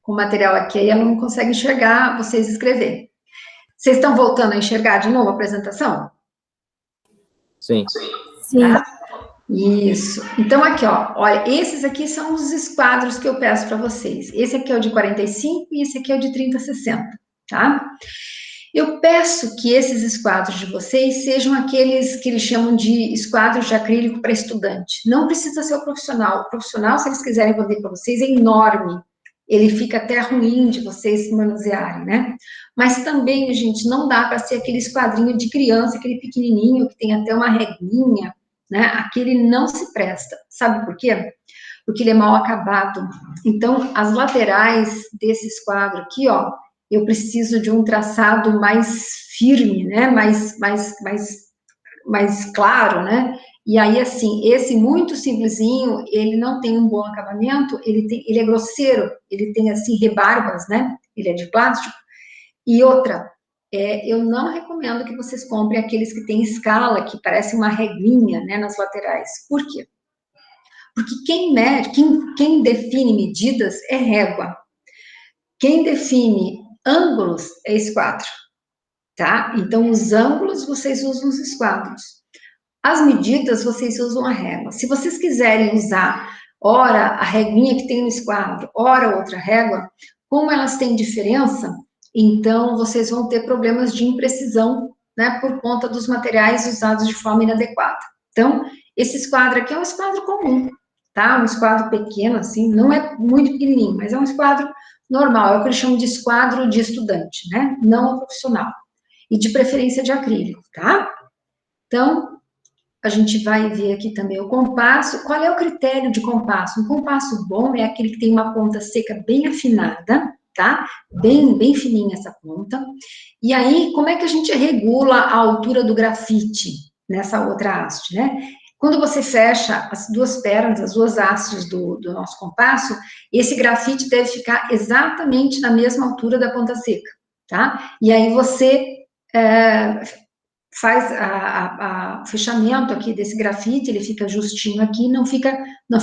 o material aqui e ela não consegue enxergar vocês escrever. Vocês estão voltando a enxergar de novo a apresentação? Sim. Tá? Isso. Então, aqui, ó, olha, esses aqui são os esquadros que eu peço para vocês. Esse aqui é o de 45 e esse aqui é o de 30-60, tá? Eu peço que esses esquadros de vocês sejam aqueles que eles chamam de esquadros de acrílico para estudante. Não precisa ser o profissional. O profissional, se eles quiserem vender para vocês, é enorme. Ele fica até ruim de vocês manusearem, né? Mas também, gente, não dá para ser aquele esquadrinho de criança, aquele pequenininho que tem até uma reguinha, né? Aquele não se presta. Sabe por quê? Porque ele é mal acabado. Então, as laterais desse esquadro aqui, ó, eu preciso de um traçado mais firme, né? Mais claro, né? E aí, assim, esse muito simplesinho, ele não tem um bom acabamento, ele é grosseiro, ele tem, assim, rebarbas, né? Ele é de plástico. E outra, eu não recomendo que vocês comprem aqueles que têm escala, que parece uma reguinha, né, nas laterais. Por quê? Porque quem define medidas é régua. Quem define ângulos é esquadro, tá? Então, os ângulos vocês usam os esquadros. As medidas vocês usam a régua. Se vocês quiserem usar, ora, a reguinha que tem no esquadro, ora, outra régua, como elas têm diferença, então vocês vão ter problemas de imprecisão, né, por conta dos materiais usados de forma inadequada. Então, esse esquadro aqui é um esquadro comum, tá? Um esquadro pequeno, assim, não é muito pequenininho, mas é um esquadro normal, é o que eles chamam de esquadro de estudante, né? Não profissional. E de preferência de acrílico, tá? Então, a gente vai ver aqui também o compasso. Qual é o critério de compasso? Um compasso bom é aquele que tem uma ponta seca bem afinada, tá? Bem fininha essa ponta. E aí, como é que a gente regula a altura do grafite nessa outra haste, né? Quando você fecha as duas pernas, as duas hastes do nosso compasso, esse grafite deve ficar exatamente na mesma altura da ponta seca, tá? E aí você faz o fechamento aqui desse grafite, ele fica justinho aqui, não fica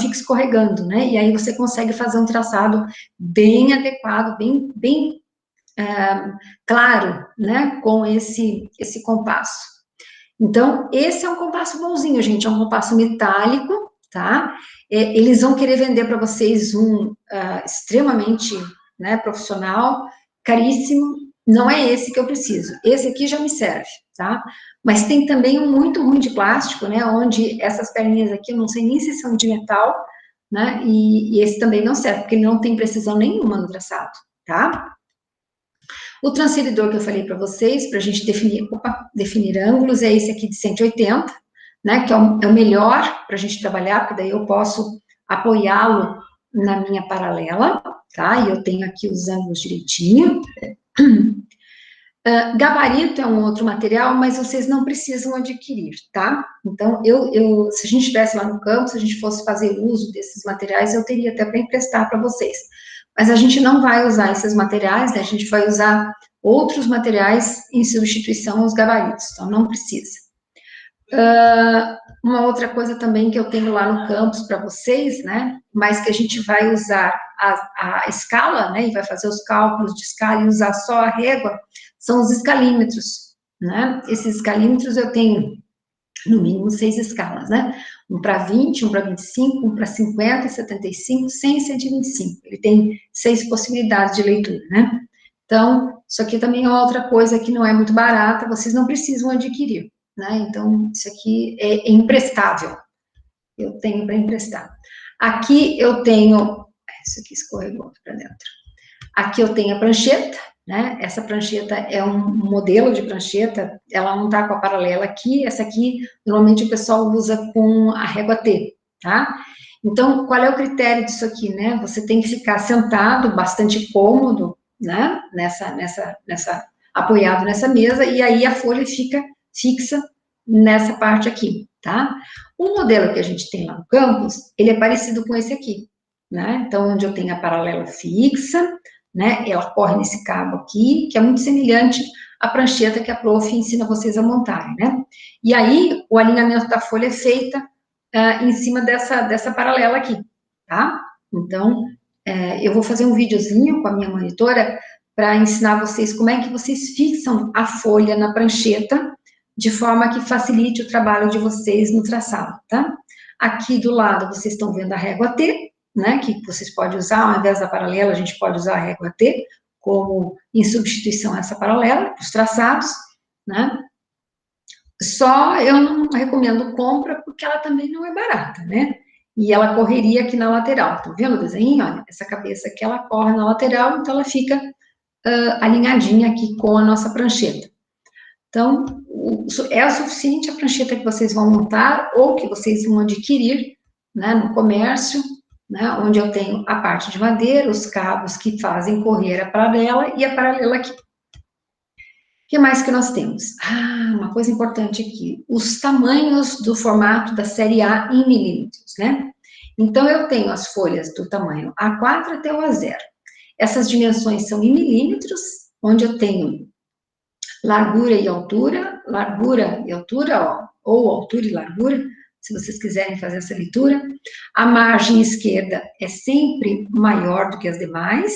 escorregando, né? E aí você consegue fazer um traçado bem adequado, bem claro, né? Com esse compasso. Então, esse é um compasso bonzinho, gente, é um compasso metálico, tá? Eles vão querer vender para vocês um extremamente, né, profissional, caríssimo. Não é esse que eu preciso. Esse aqui já me serve, tá? Mas tem também um muito ruim de plástico, né? Onde essas perninhas aqui, eu não sei nem se são de metal, né? E esse também não serve, porque ele não tem precisão nenhuma no traçado, tá? O transferidor que eu falei para vocês, para a gente definir ângulos, é esse aqui de 180, né, que é o melhor para a gente trabalhar, porque daí eu posso apoiá-lo na minha paralela, tá? E eu tenho aqui os ângulos direitinho. Gabarito é um outro material, mas vocês não precisam adquirir, tá? Então, se a gente estivesse lá no campo, se a gente fosse fazer uso desses materiais, eu teria até para emprestar para vocês. Mas a gente não vai usar esses materiais, né? A gente vai usar outros materiais em substituição aos gabaritos, então não precisa. Uma outra coisa também que eu tenho lá no campus para vocês, né, mas que a gente vai usar a escala, né, e vai fazer os cálculos de escala e usar só a régua, são os escalímetros, né, esses escalímetros eu tenho, no mínimo, 6 escalas, né, um para 20, um para 25, um para 50, 75, 100 e 125, ele tem 6 possibilidades de leitura, né, então, isso aqui também é outra coisa que não é muito barata, vocês não precisam adquirir. Né? Então, isso aqui é emprestável. Eu tenho para emprestar. Aqui eu tenho... Isso aqui escorregou para dentro. Aqui eu tenho a prancheta, né? Essa prancheta é um modelo de prancheta, ela não está com a paralela aqui, essa aqui, normalmente o pessoal usa com a régua T, tá? Então, qual é o critério disso aqui, né? Você tem que ficar sentado, bastante cômodo, né? Apoiado nessa mesa, e aí a folha fica fixa nessa parte aqui, tá? O modelo que a gente tem lá no campus, ele é parecido com esse aqui, né? Então, onde eu tenho a paralela fixa, né? Ela corre nesse cabo aqui, que é muito semelhante à prancheta que a prof ensina vocês a montarem, né? E aí, o alinhamento da folha é feita em cima dessa paralela aqui, tá? Então, eu vou fazer um videozinho com a minha monitora para ensinar vocês como é que vocês fixam a folha na prancheta, de forma que facilite o trabalho de vocês no traçado, tá? Aqui do lado, vocês estão vendo a régua T, né, que vocês podem usar, ao invés da paralela, a gente pode usar a régua T, como em substituição a essa paralela, os traçados, né? Só eu não recomendo compra, porque ela também não é barata, né? E ela correria aqui na lateral, tá vendo o desenho? Olha, essa cabeça aqui, ela corre na lateral, então ela fica alinhadinha aqui com a nossa prancheta. Então, é o suficiente a prancheta que vocês vão montar ou que vocês vão adquirir, né, no comércio, né, onde eu tenho a parte de madeira, os cabos que fazem correr a paralela e a paralela aqui. O que mais que nós temos? Uma coisa importante aqui, os tamanhos do formato da série A em milímetros, né? Então, eu tenho as folhas do tamanho A4 até o A0. Essas dimensões são em milímetros, onde eu tenho largura e altura, ó, ou altura e largura, se vocês quiserem fazer essa leitura. A margem esquerda é sempre maior do que as demais.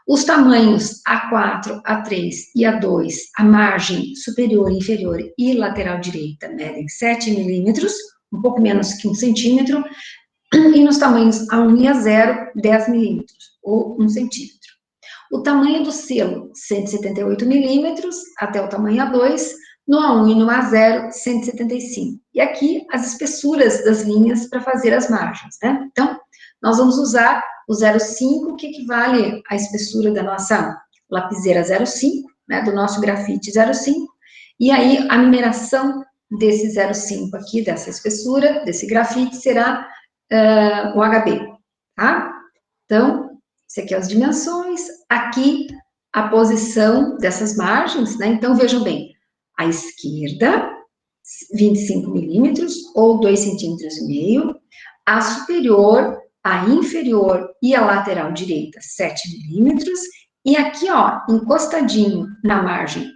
Os tamanhos A4, A3 e A2, a margem superior, inferior e lateral direita medem 7 milímetros, um pouco menos que 1 centímetro, e nos tamanhos A1 e A0, 10 milímetros, ou 1 centímetro. O tamanho do selo, 178 milímetros, até o tamanho A2, no A1 e no A0, 175. E aqui, as espessuras das linhas para fazer as margens, né? Então, nós vamos usar o 0,5, que equivale à espessura da nossa lapiseira 0,5, né, do nosso grafite 0,5, e aí a numeração desse 0,5 aqui, dessa espessura, desse grafite, será o HB, tá? Então, isso aqui é as dimensões, aqui a posição dessas margens, né? Então, vejam bem, a esquerda, 25 milímetros, ou 2,5 centímetros, a superior, a inferior e a lateral direita, 7 milímetros, e aqui, ó, encostadinho na margem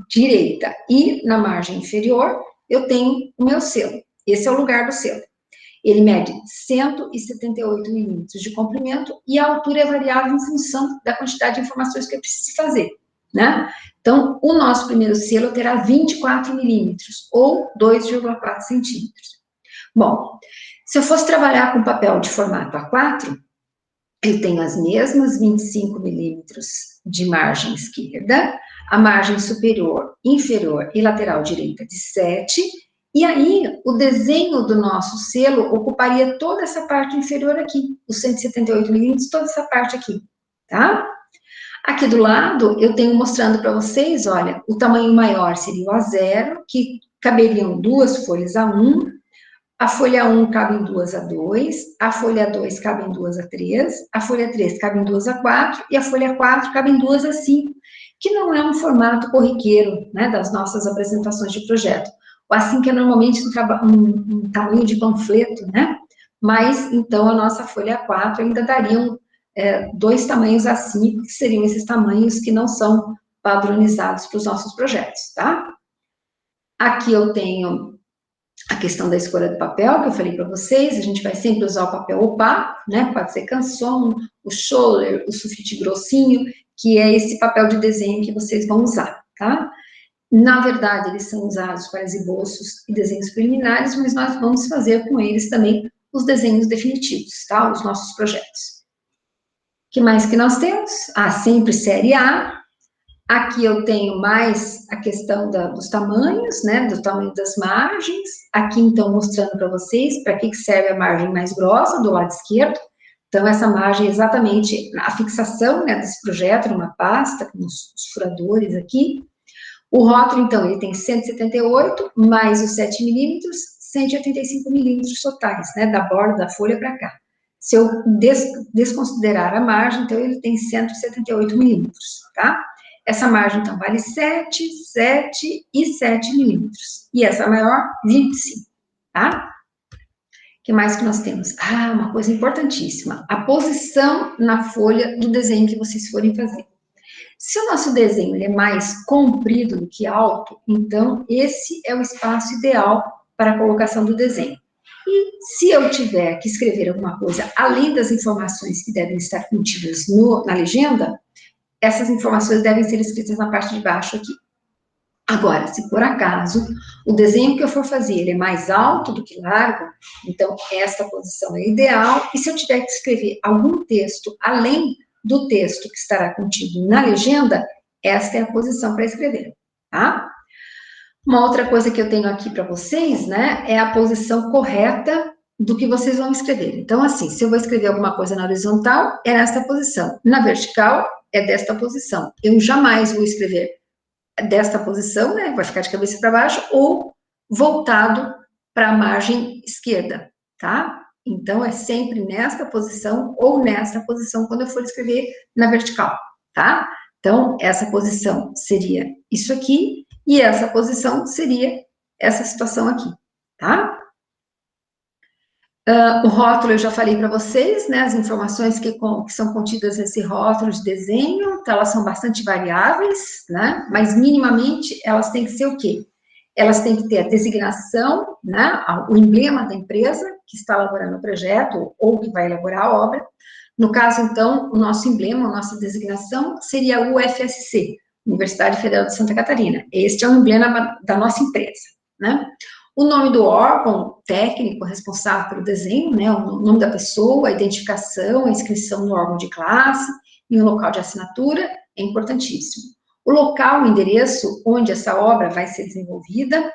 direita e na margem inferior, eu tenho o meu selo. Esse é o lugar do selo. Ele mede 178 milímetros de comprimento e a altura é variável em função da quantidade de informações que eu preciso fazer, né? Então, o nosso primeiro selo terá 24 milímetros, ou 2,4 centímetros. Bom, se eu fosse trabalhar com papel de formato A4, eu tenho as mesmas 25 milímetros de margem esquerda, a margem superior, inferior e lateral direita de 7, e aí o desenho do nosso selo ocuparia toda essa parte inferior aqui, os 178 milímetros, toda essa parte aqui, tá? Aqui do lado, eu tenho mostrando para vocês, olha, o tamanho maior seria o A0, que caberiam 2 folhas A1, a folha 1 cabe em 2 A2, a folha 2 cabe em 2 A3, a folha 3 cabe em 2 A4 e a folha 4 cabe em 2 A5, que não é um formato corriqueiro, né, das nossas apresentações de projeto. O A5 é normalmente um tamanho de panfleto, né, mas então a nossa folha 4 ainda dariam 2 tamanhos A5, que seriam esses tamanhos que não são padronizados para os nossos projetos, tá? Aqui eu tenho a questão da escolha do papel, que eu falei para vocês, a gente vai sempre usar o papel opaco, né, pode ser Canson, o Scholler, o sulfite grossinho, que é esse papel de desenho que vocês vão usar, tá? Na verdade, eles são usados para esboços e desenhos preliminares, mas nós vamos fazer com eles também os desenhos definitivos, tá? Os nossos projetos. O que mais que nós temos? Sempre série A. Aqui eu tenho mais a questão dos tamanhos, né, do tamanho das margens. Aqui, então, mostrando para vocês para que serve a margem mais grossa, do lado esquerdo. Então, essa margem é exatamente a fixação, né, desse projeto numa pasta, com os furadores aqui. O rótulo, então, ele tem 178, mais os 7 milímetros, 185 milímetros totais, né, da borda da folha para cá. Se eu desconsiderar a margem, então, ele tem 178 milímetros, tá? Essa margem, então, vale 7, 7 e 7 milímetros. E essa maior, 25, tá? O que mais que nós temos? Uma coisa importantíssima. A posição na folha do desenho que vocês forem fazer. Se o nosso desenho é mais comprido do que alto, então, esse é o espaço ideal para a colocação do desenho. E se eu tiver que escrever alguma coisa, além das informações que devem estar contidas na legenda, essas informações devem ser escritas na parte de baixo aqui. Agora, se por acaso o desenho que eu for fazer ele é mais alto do que largo, então esta posição é ideal, e se eu tiver que escrever algum texto além do texto que estará contido na legenda, esta é a posição para escrever, tá? Uma outra coisa que eu tenho aqui para vocês, né, é a posição correta do que vocês vão escrever. Então, assim, se eu vou escrever alguma coisa na horizontal, é nesta posição. Na vertical, é desta posição. Eu jamais vou escrever desta posição, né, vai ficar de cabeça para baixo, ou voltado para a margem esquerda, tá? Então, é sempre nesta posição ou nesta posição quando eu for escrever na vertical, tá? Então, essa posição seria isso aqui, e essa posição seria essa situação aqui, tá? O rótulo eu já falei para vocês, né, as informações que são contidas nesse rótulo de desenho, então elas são bastante variáveis, né, mas minimamente elas têm que ser o quê? Elas têm que ter a designação, né, o emblema da empresa que está elaborando o projeto ou que vai elaborar a obra. No caso, então, o nosso emblema, a nossa designação seria a UFSC, Universidade Federal de Santa Catarina. Este é o emblema da nossa empresa, né? O nome do órgão técnico responsável pelo desenho, né, o nome da pessoa, a identificação, a inscrição no órgão de classe e o local de assinatura é importantíssimo. O local, o endereço onde essa obra vai ser desenvolvida,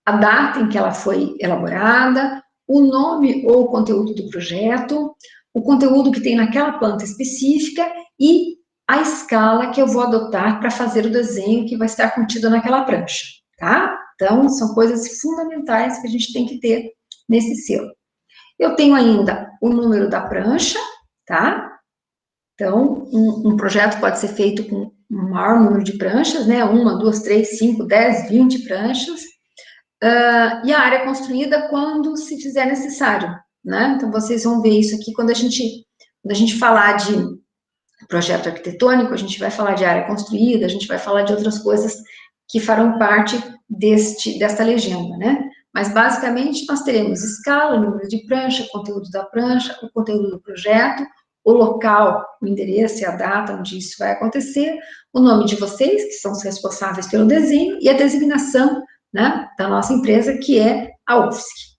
a data em que ela foi elaborada, o nome ou o conteúdo do projeto, o conteúdo que tem naquela planta específica e a escala que eu vou adotar para fazer o desenho que vai estar contido naquela prancha, tá? Então, são coisas fundamentais que a gente tem que ter nesse selo. Eu tenho ainda o número da prancha, tá? Então, um projeto pode ser feito com um maior número de pranchas, né? 1, 2, 3, 5, 10, 20 pranchas. E a área construída quando se fizer necessário, né? Então, vocês vão ver isso aqui quando a gente falar de projeto arquitetônico, a gente vai falar de área construída, a gente vai falar de outras coisas que farão parte desta legenda, né? Mas, basicamente, nós teremos escala, número de prancha, conteúdo da prancha, o conteúdo do projeto, o local, o endereço e a data onde isso vai acontecer, o nome de vocês, que são os responsáveis pelo desenho, e a designação, né, da nossa empresa, que é a UFSC.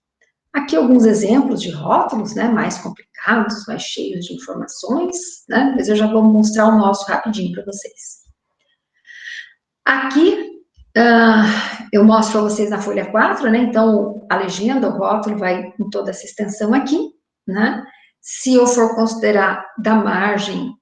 Aqui alguns exemplos de rótulos, né, mais complicados, mais cheios de informações, né, mas eu já vou mostrar o nosso rapidinho para vocês. Aqui, eu mostro para vocês na folha 4, né, então a legenda, o rótulo vai em toda essa extensão aqui, né. Se eu for considerar da margem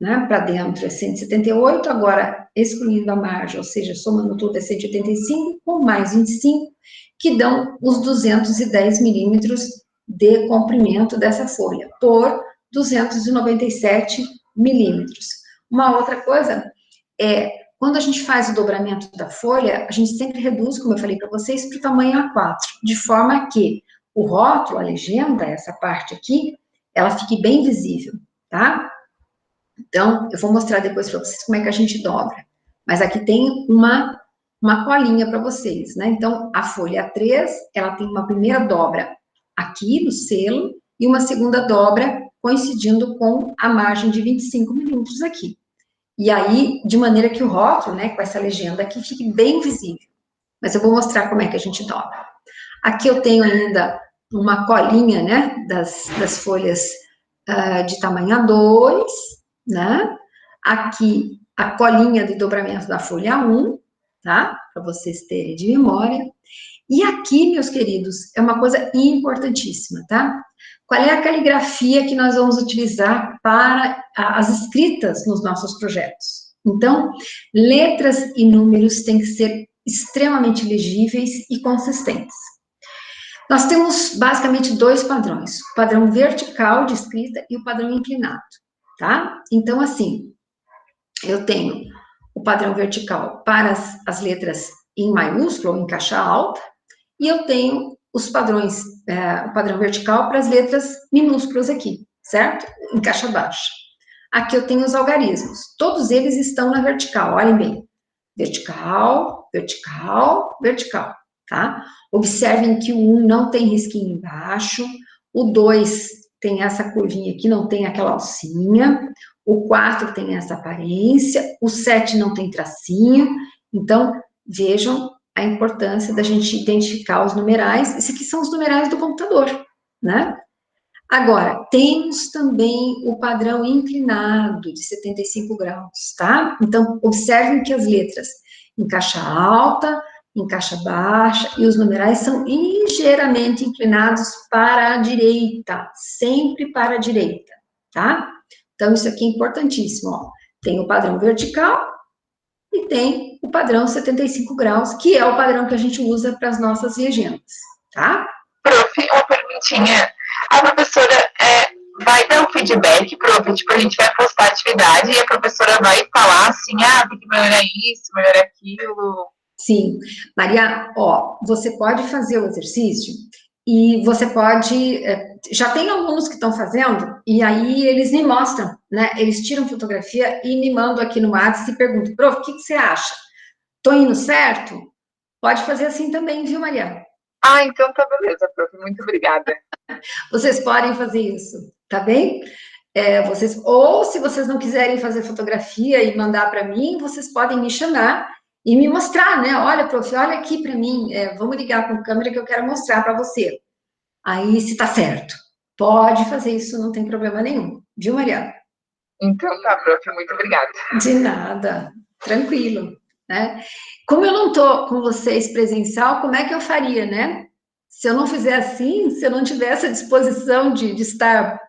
né, para dentro é 178, agora excluindo a margem, ou seja, somando tudo é 185, com mais 25, que dão os 210 milímetros de comprimento dessa folha, por 297 milímetros. Uma outra coisa é, quando a gente faz o dobramento da folha, a gente sempre reduz, como eu falei para vocês, para o tamanho A4, de forma que o rótulo, a legenda, essa parte aqui, ela fique bem visível, tá? Então, eu vou mostrar depois para vocês como é que a gente dobra. Mas aqui tem uma colinha para vocês, né? Então, a folha A3, ela tem uma primeira dobra aqui no selo e uma segunda dobra coincidindo com a margem de 25 milímetros aqui. E aí, de maneira que o rótulo, né, com essa legenda aqui, fique bem visível. Mas eu vou mostrar como é que a gente dobra. Aqui eu tenho ainda uma colinha, né, das folhas de tamanho A2, né? Aqui, a colinha de dobramento da folha 1, tá? Para vocês terem de memória. E aqui, meus queridos, é uma coisa importantíssima, tá? Qual é a caligrafia que nós vamos utilizar para as escritas nos nossos projetos? Então, letras e números têm que ser extremamente legíveis e consistentes. Nós temos basicamente dois padrões, o padrão vertical de escrita e o padrão inclinado, tá? Então, assim, eu tenho o padrão vertical para as letras em maiúsculo ou em caixa alta, e eu tenho os padrões, o padrão vertical para as letras minúsculas aqui, certo? Em caixa baixa. Aqui eu tenho os algarismos, todos eles estão na vertical, olhem bem. Vertical, vertical, vertical, tá? Observem que o 1 não tem risquinho embaixo, o 2 tem essa curvinha aqui, não tem aquela alcinha, o 4 tem essa aparência, o 7 não tem tracinho, então, vejam a importância da gente identificar os numerais, esses aqui são os numerais do computador, né? Agora, temos também o padrão inclinado de 75 graus, tá? Então, observem que as letras em caixa alta, em caixa baixa, e os numerais são ligeiramente inclinados para a direita, sempre para a direita, tá? Então, isso aqui é importantíssimo, ó. Tem o padrão vertical e tem o padrão 75 graus, que é o padrão que a gente usa para as nossas legendas, tá? Prof, uma perguntinha. A professora vai dar um feedback, prof, tipo, a gente vai postar a atividade e a professora vai falar assim, tem que melhorar isso, melhorar aquilo. Sim. Maria, ó, você pode fazer o exercício e você pode... já tem alunos que estão fazendo e aí eles me mostram, né? Eles tiram fotografia e me mandam aqui no WhatsApp e perguntam, prof, o que você acha? Tô indo certo? Pode fazer assim também, viu, Maria? Então tá beleza, prof, muito obrigada. Vocês podem fazer isso, tá bem? Ou se vocês não quiserem fazer fotografia e mandar para mim, vocês podem me chamar e me mostrar, né? Olha, prof, olha aqui para mim, vamos ligar com a câmera que eu quero mostrar para você. Aí, se tá certo. Pode fazer isso, não tem problema nenhum. Viu, Mariana? Então tá, prof, muito obrigada. De nada, tranquilo, né? Como eu não tô com vocês presencial, como é que eu faria, né? Se eu não fizer assim, se eu não tivesse a disposição de estar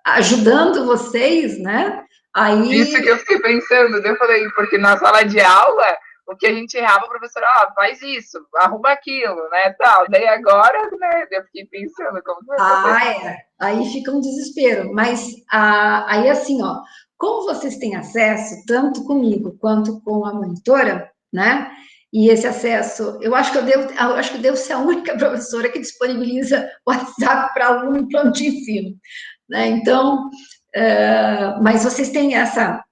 ajudando vocês, né? Aí... Isso que eu fiquei pensando, eu falei, porque na sala de aula, o que a gente errava, a professora, faz isso, arruma aquilo, né, tal. Daí agora, né, eu fiquei pensando como vai fazer. Aí fica um desespero. Mas, aí assim, ó, como vocês têm acesso, tanto comigo quanto com a monitora, né, e esse acesso, eu acho que eu devo ser a única professora que disponibiliza o WhatsApp para aluno em plano de ensino, né, então, mas vocês têm essa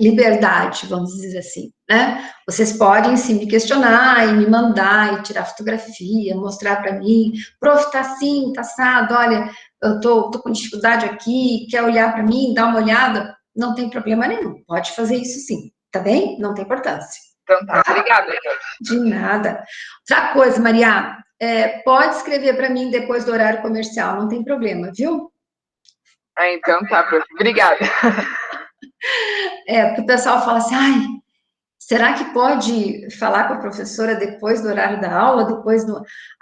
liberdade, vamos dizer assim, né? Vocês podem sim me questionar e me mandar e tirar fotografia, mostrar para mim, prof, tá assim, tá assado, olha, eu tô com dificuldade aqui, quer olhar para mim, dar uma olhada? Não tem problema nenhum, pode fazer isso sim, tá bem? Não tem importância. Então tá, obrigada. De nada. Outra coisa, Maria, pode escrever para mim depois do horário comercial, não tem problema, viu? Então tá, prof, obrigada. Porque o pessoal fala assim, Será que pode falar com a professora depois do horário da aula,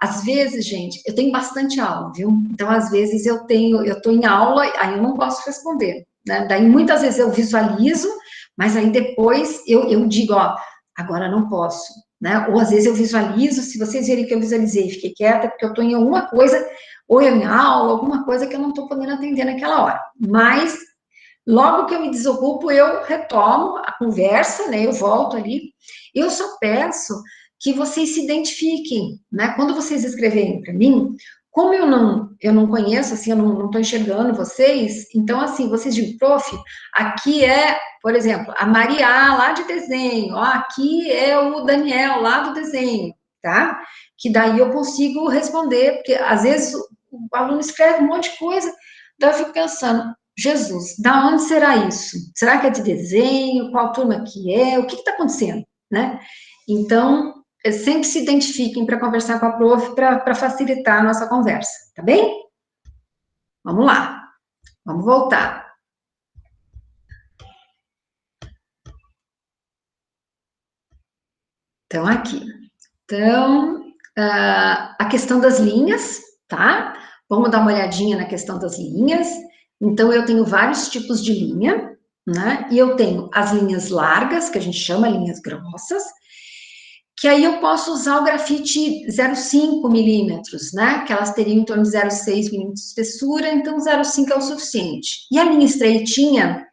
Às vezes, gente, eu tenho bastante aula, viu? Então, às vezes, eu estou em aula, aí eu não posso responder, né? Daí, muitas vezes, eu visualizo, mas aí depois eu digo, ó, agora não posso, né? Ou, às vezes, eu visualizo, se vocês verem que eu visualizei, fiquei quieta, porque eu estou em alguma coisa, ou em aula, alguma coisa que eu não estou podendo atender naquela hora. Mas logo que eu me desocupo, eu retomo a conversa, né? Eu volto ali. Eu só peço que vocês se identifiquem, né? Quando vocês escreverem para mim, como eu não conheço, assim, eu não estou enxergando vocês, então, assim, vocês dizem, prof, aqui é, por exemplo, a Maria lá de desenho, ó, aqui é o Daniel lá do desenho, tá? Que daí eu consigo responder, porque às vezes o aluno escreve um monte de coisa, então eu fico pensando, Jesus, da onde será isso? Será que é de desenho? Qual turma que é? O que está acontecendo, né? Então, sempre se identifiquem para conversar com a prof, para facilitar a nossa conversa, tá bem? Vamos lá, vamos voltar. Então, aqui. Então, a questão das linhas, tá? Vamos dar uma olhadinha na questão das linhas. Então, eu tenho vários tipos de linha, né? E eu tenho as linhas largas, que a gente chama linhas grossas, que aí eu posso usar o grafite 0,5 milímetros, né? Que elas teriam em torno de 0,6 milímetros de espessura, então 0,5 é o suficiente. E a linha estreitinha,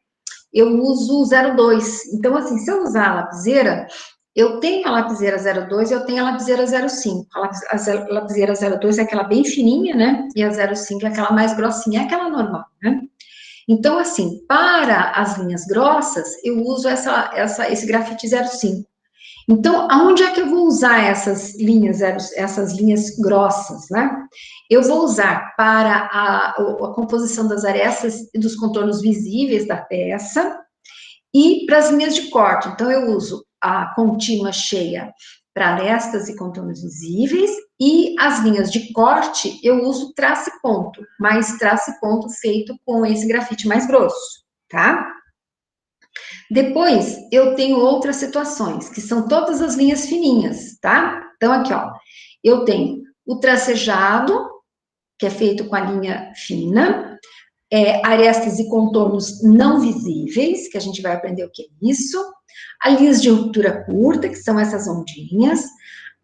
eu uso 0,2. Então, assim, se eu usar a lapiseira, eu tenho a lapiseira 0,2 e eu tenho a lapiseira 0,5. A lapiseira 0,2 é aquela bem fininha, né? E a 0,5 é aquela mais grossinha, é aquela normal, né? Então, assim, para as linhas grossas, eu uso esse grafite 0,5. Então, aonde é que eu vou usar essas linhas grossas, né? Eu vou usar para a composição das arestas e dos contornos visíveis da peça e para as linhas de corte. Então, eu uso a contínua cheia para arestas e contornos visíveis e as linhas de corte eu uso traço e ponto, mas traço e ponto feito com esse grafite mais grosso, tá? Depois, eu tenho outras situações, que são todas as linhas fininhas, tá? Então, aqui, ó, eu tenho o tracejado, que é feito com a linha fina, arestas e contornos não visíveis, que a gente vai aprender o que é isso, as linhas de ruptura curta, que são essas ondinhas,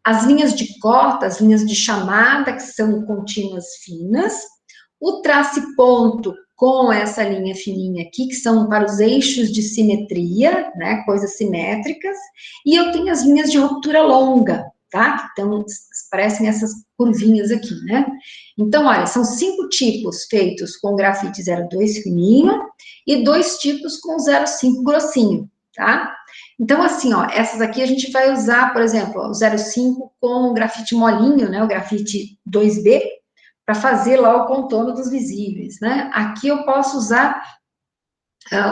as linhas de cota, as linhas de chamada, que são contínuas finas, o traço e ponto com essa linha fininha aqui, que são para os eixos de simetria, né, coisas simétricas, e eu tenho as linhas de ruptura longa, tá? Então, parecem essas curvinhas aqui, né? Então, olha, são 5 tipos feitos com grafite 0,2 fininho e 2 tipos com 0,5 grossinho, tá? Então, assim, ó, essas aqui a gente vai usar, por exemplo, o 0,5 com o grafite molinho, né, o grafite 2B, para fazer lá o contorno dos visíveis, né? Aqui eu posso usar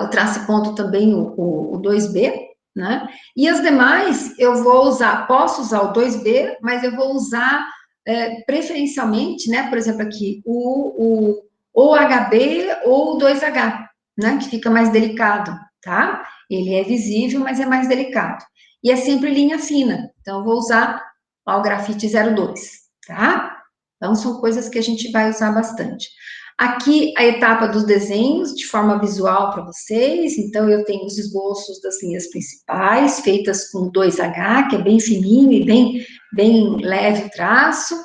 o traço e ponto também, o 2B, né? E as demais eu vou usar, posso usar o 2B, mas eu vou usar preferencialmente, né? Por exemplo, aqui, ou HB ou o 2H, né? Que fica mais delicado, tá? Ele é visível, mas é mais delicado. E é sempre linha fina, então eu vou usar lá o grafite 02, tá? Então, são coisas que a gente vai usar bastante. Aqui, a etapa dos desenhos, de forma visual para vocês. Então, eu tenho os esboços das linhas principais, feitas com 2H, que é bem fininho e bem leve o traço.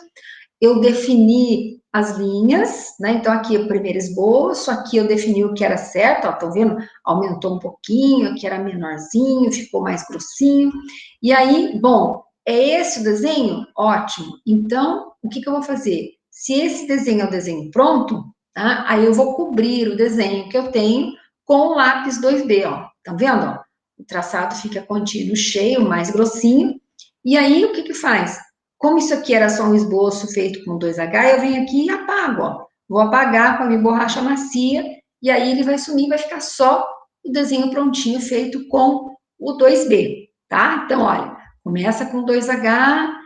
Eu defini as linhas, né? Então, aqui é o primeiro esboço, aqui eu defini o que era certo, ó, estão vendo? Aumentou um pouquinho, aqui era menorzinho, ficou mais grossinho. E aí, bom, é esse o desenho? Ótimo. Então, o que eu vou fazer? Se esse desenho é o desenho pronto, tá? Aí eu vou cobrir o desenho que eu tenho com o lápis 2B, ó. Estão vendo, ó? O traçado fica contínuo, cheio, mais grossinho. E aí, o que faz? Como isso aqui era só um esboço feito com 2H, eu venho aqui e apago, ó. Vou apagar com a minha borracha macia, e aí ele vai sumir, vai ficar só o desenho prontinho, feito com o 2B, tá? Então, olha, começa com 2H,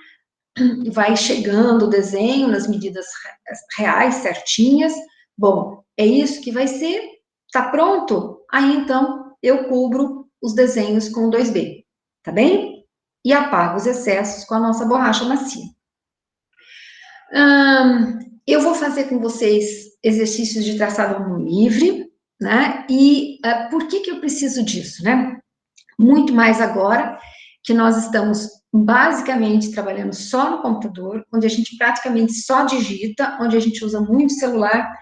vai chegando o desenho nas medidas reais, certinhas. Bom, é isso que vai ser, tá pronto? Aí, então, eu cubro os desenhos com 2B, tá bem? E apaga os excessos com a nossa borracha macia. Eu vou fazer com vocês exercícios de traçado à mão livre, né? E por que eu preciso disso, né? Muito mais agora que nós estamos basicamente trabalhando só no computador, onde a gente praticamente só digita, onde a gente usa muito celular.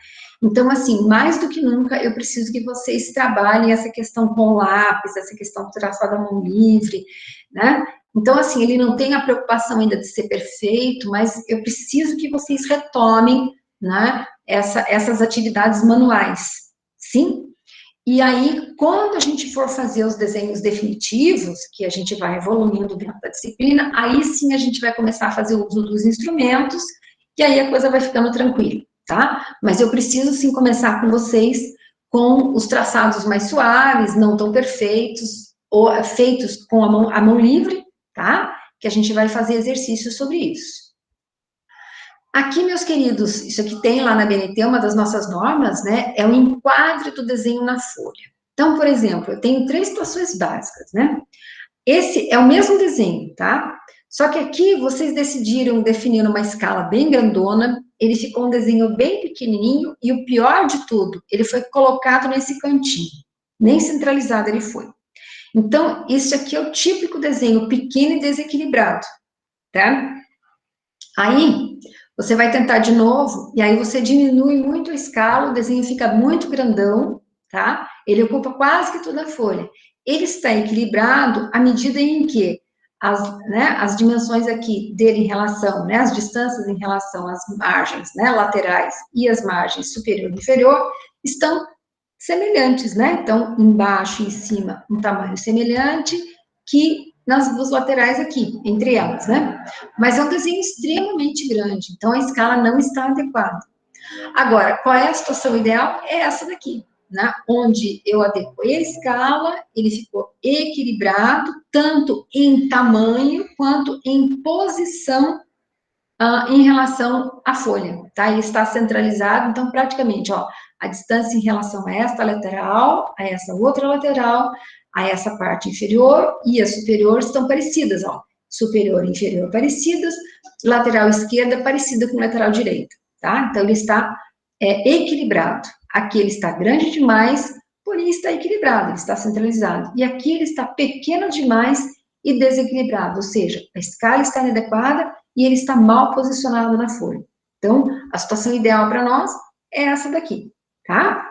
Então, assim, mais do que nunca, eu preciso que vocês trabalhem essa questão com lápis, essa questão do traçado à mão livre, né? Então, assim, ele não tem a preocupação ainda de ser perfeito, mas eu preciso que vocês retomem, né, essas atividades manuais, sim? E aí, quando a gente for fazer os desenhos definitivos, que a gente vai evoluindo dentro da disciplina, aí sim a gente vai começar a fazer o uso dos instrumentos, e aí a coisa vai ficando tranquila, tá? Mas eu preciso sim começar com vocês com os traçados mais suaves, não tão perfeitos, ou feitos com a mão livre, tá? Que a gente vai fazer exercícios sobre isso. Aqui, meus queridos, isso aqui tem lá na BNT, uma das nossas normas, né, é o enquadre do desenho na folha. Então, por exemplo, eu tenho 3 situações básicas, né? Esse é o mesmo desenho, tá? Só que aqui vocês decidiram definir uma escala bem grandona, ele ficou um desenho bem pequenininho, e o pior de tudo, ele foi colocado nesse cantinho, nem centralizado ele foi. Então, isso aqui é o típico desenho pequeno e desequilibrado, tá? Aí, você vai tentar de novo, e aí você diminui muito a escala, o desenho fica muito grandão, tá? Ele ocupa quase que toda a folha. Ele está equilibrado à medida em que as dimensões aqui dele em relação, né, as distâncias em relação às margens, né, laterais e as margens superior e inferior, estão semelhantes, né? Então, embaixo e em cima, um tamanho semelhante, que nas duas laterais aqui, entre elas, né? Mas é um desenho extremamente grande, então a escala não está adequada. Agora, qual é a situação ideal? É essa daqui, né? Onde eu adequei a escala, ele ficou equilibrado, tanto em tamanho quanto em posição em relação à folha, tá? Ele está centralizado, então praticamente, ó, a distância em relação a esta lateral, a essa outra lateral, a essa parte inferior e a superior estão parecidas, ó. Superior e inferior parecidas, lateral esquerda parecida com lateral direita, tá? Então, ele está equilibrado. Aqui ele está grande demais, porém está equilibrado, ele está centralizado. E aqui ele está pequeno demais e desequilibrado, ou seja, a escala está inadequada e ele está mal posicionado na folha. Então, a situação ideal para nós é essa daqui, tá?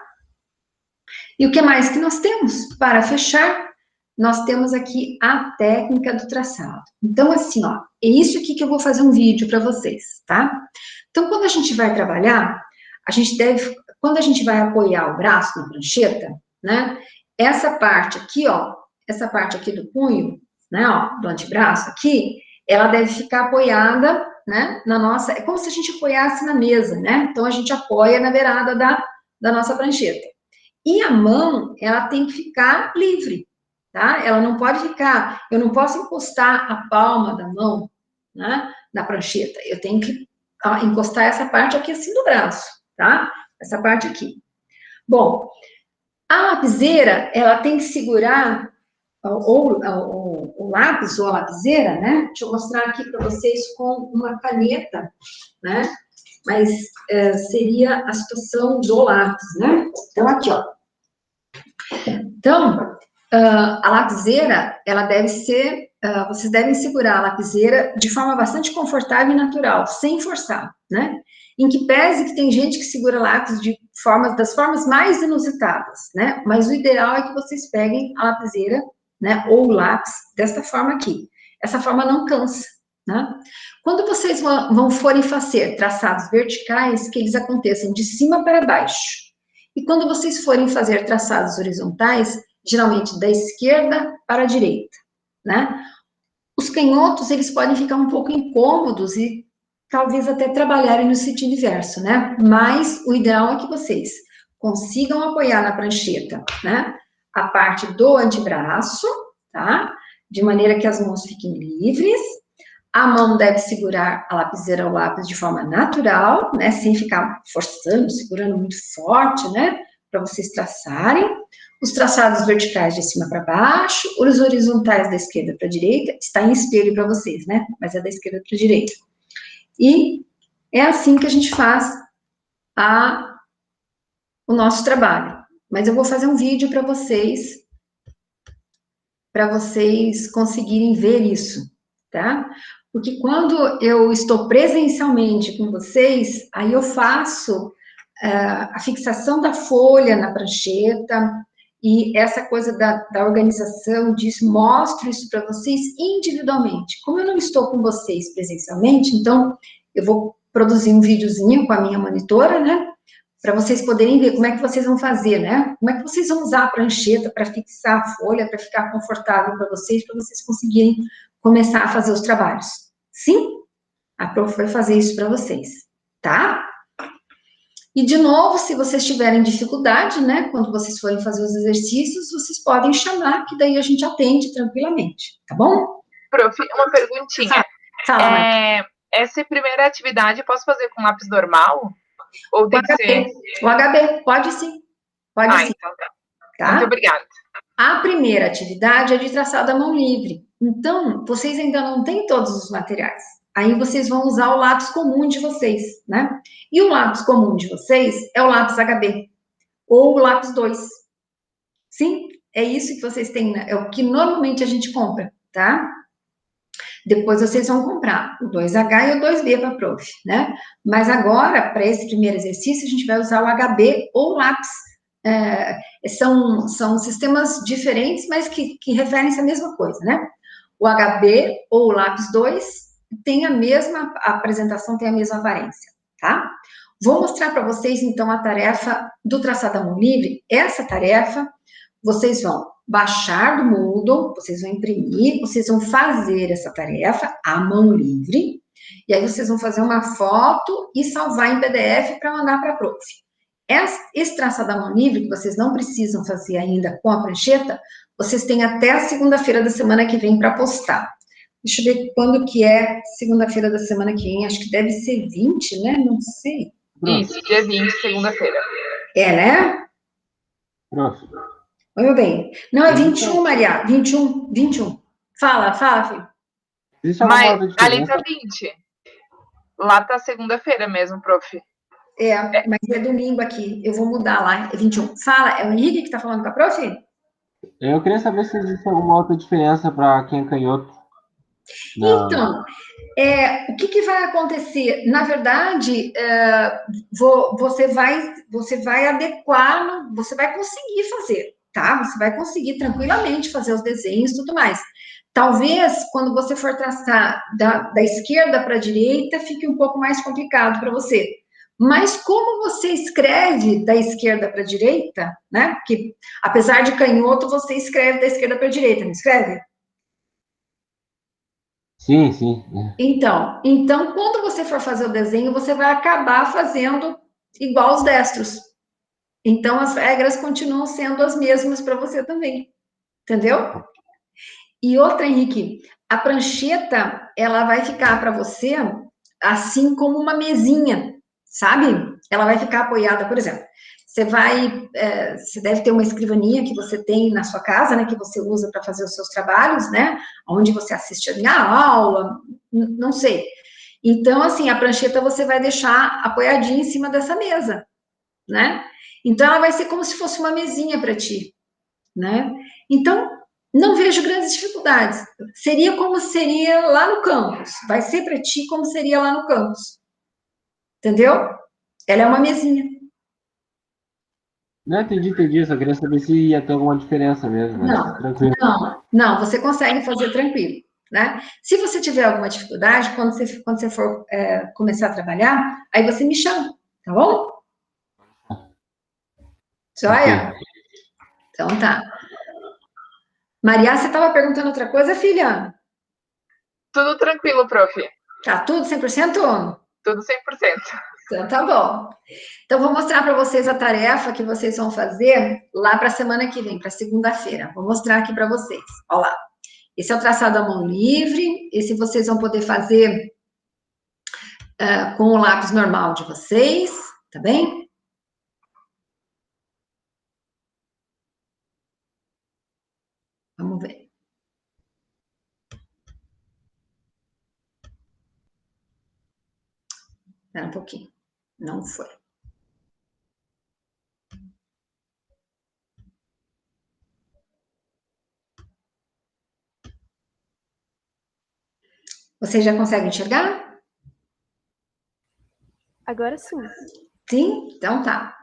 E o que mais que nós temos? Para fechar, nós temos aqui a técnica do traçado. Então, assim, ó, é isso aqui que eu vou fazer um vídeo para vocês, tá? Então, quando a gente vai trabalhar, a gente deve, quando a gente vai apoiar o braço na prancheta, né, essa parte aqui, ó, essa parte aqui do punho, né, ó, do antebraço aqui, ela deve ficar apoiada, né, na nossa, é como se a gente apoiasse na mesa, né, então a gente apoia na beirada da nossa prancheta. E a mão, ela tem que ficar livre, tá? Ela não pode ficar, eu não posso encostar a palma da mão, né, na prancheta, eu tenho que encostar essa parte aqui assim do braço, tá? Essa parte aqui. Bom, a lapiseira, ela tem que segurar o lápis ou a lapiseira, né? Deixa eu mostrar aqui para vocês com uma caneta, né? Mas seria a situação do lápis, né? Então, aqui, ó. Então, a lapiseira, ela deve ser, vocês devem segurar a lapiseira de forma bastante confortável e natural, sem forçar, né? Em que pese que tem gente que segura lápis das formas mais inusitadas, né? Mas o ideal é que vocês peguem a lapiseira, né? Ou o lápis desta forma aqui. Essa forma não cansa, né? Quando vocês forem fazer traçados verticais, que eles aconteçam de cima para baixo. E quando vocês forem fazer traçados horizontais, geralmente da esquerda para a direita, né? Os canhotos, eles podem ficar um pouco incômodos e talvez até trabalharem no sentido inverso, né? Mas o ideal é que vocês consigam apoiar na prancheta, né? A parte do antebraço, tá? De maneira que as mãos fiquem livres. A mão deve segurar a lapiseira ou lápis de forma natural, né? Sem ficar forçando, segurando muito forte, né? para vocês traçarem, os traçados verticais de cima para baixo, os horizontais da esquerda para a direita, está em espelho para vocês, né? Mas é da esquerda para a direita. E é assim que a gente faz o nosso trabalho. Mas eu vou fazer um vídeo para vocês conseguirem ver isso, tá? Porque quando eu estou presencialmente com vocês, aí eu faço a fixação da folha na prancheta, e essa coisa da organização disso, mostro isso para vocês individualmente. Como eu não estou com vocês presencialmente, então eu vou produzir um videozinho com a minha monitora, né? Para vocês poderem ver como é que vocês vão fazer, né? Como é que vocês vão usar a prancheta para fixar a folha, para ficar confortável para vocês conseguirem começar a fazer os trabalhos. Sim? A prof vai fazer isso para vocês, tá? E, de novo, se vocês tiverem dificuldade, né, quando vocês forem fazer os exercícios, vocês podem chamar, que daí a gente atende tranquilamente, tá bom? Prof, uma perguntinha. Fala, essa primeira atividade, posso fazer com lápis normal? Ou tem que ser... O HB, pode sim. Pode sim. Então tá. Muito obrigada. A primeira atividade é de traçado à mão livre. Então, vocês ainda não têm todos os materiais. Aí vocês vão usar o lápis comum de vocês, né? E o lápis comum de vocês é o lápis HB, ou o lápis 2. Sim, é isso que vocês têm, né? É o que normalmente a gente compra, tá? Depois vocês vão comprar o 2H e o 2B para a prof, né? Mas agora, para esse primeiro exercício, a gente vai usar o HB ou o lápis. São sistemas diferentes, mas que referem-se à mesma coisa, né? O HB ou o lápis 2 tem a mesma apresentação, tem a mesma aparência, tá? Vou mostrar para vocês, então, a tarefa do traçado à mão livre. Essa tarefa, vocês vão baixar do Moodle, vocês vão imprimir, vocês vão fazer essa tarefa à mão livre, e aí vocês vão fazer uma foto e salvar em PDF para mandar para a prof. Esse traçado à mão livre, que vocês não precisam fazer ainda com a prancheta, vocês têm até a segunda-feira da semana que vem para postar. Deixa eu ver quando que é segunda-feira da semana que vem, acho que deve ser 20, né? Não sei. Isso, dia 20, segunda-feira. É, né? Prof. Oi, meu bem. Não, é 21, Maria. 21. Fala, filho. Mas ali tá 20. Lá tá segunda-feira mesmo, prof. Mas é domingo aqui. Eu vou mudar lá, é 21. Fala, é o Henrique que tá falando com a prof? Eu queria saber se existe alguma outra diferença para quem é canhoto. Então, o que vai acontecer? Na verdade, você vai adequar, você vai conseguir fazer, tá? Você vai conseguir tranquilamente fazer os desenhos e tudo mais. Talvez, quando você for traçar da esquerda para a direita, fique um pouco mais complicado para você. Mas como você escreve da esquerda para a direita, né? Porque, apesar de canhoto, você escreve da esquerda para a direita, não escreve? Sim. Então, quando você for fazer o desenho, você vai acabar fazendo igual os destros. Então, as regras continuam sendo as mesmas para você também. Entendeu? E outra, Henrique, a prancheta, ela vai ficar para você assim como uma mesinha, sabe? Ela vai ficar apoiada, por exemplo. Você deve ter uma escrivaninha que você tem na sua casa, né, que você usa para fazer os seus trabalhos, né, onde você assiste a aula, não sei. Então, assim, a prancheta você vai deixar apoiadinha em cima dessa mesa, né? Então, ela vai ser como se fosse uma mesinha para ti, né? Então, não vejo grandes dificuldades. Seria como seria lá no campus. Vai ser para ti como seria lá no campus. Entendeu? Ela é uma mesinha. Não, entendi. Só queria saber se ia ter alguma diferença mesmo. Mas tranquilo. Não, você consegue fazer tranquilo, né? Se você tiver alguma dificuldade, quando você for começar a trabalhar, aí você me chama, tá bom? Joia? Okay. Então tá. Maria, você estava perguntando outra coisa, filha? Tudo tranquilo, prof. Tá tudo 100%? Tudo 100%. Então, tá bom. Então, vou mostrar para vocês a tarefa que vocês vão fazer lá para a semana que vem, para segunda-feira. Vou mostrar aqui para vocês. Olha lá. Esse é o traçado à mão livre. Esse vocês vão poder fazer com o lápis normal de vocês, tá bem? Espera um pouquinho. Não foi. Vocês já conseguem enxergar? Agora sim. Sim? Então tá.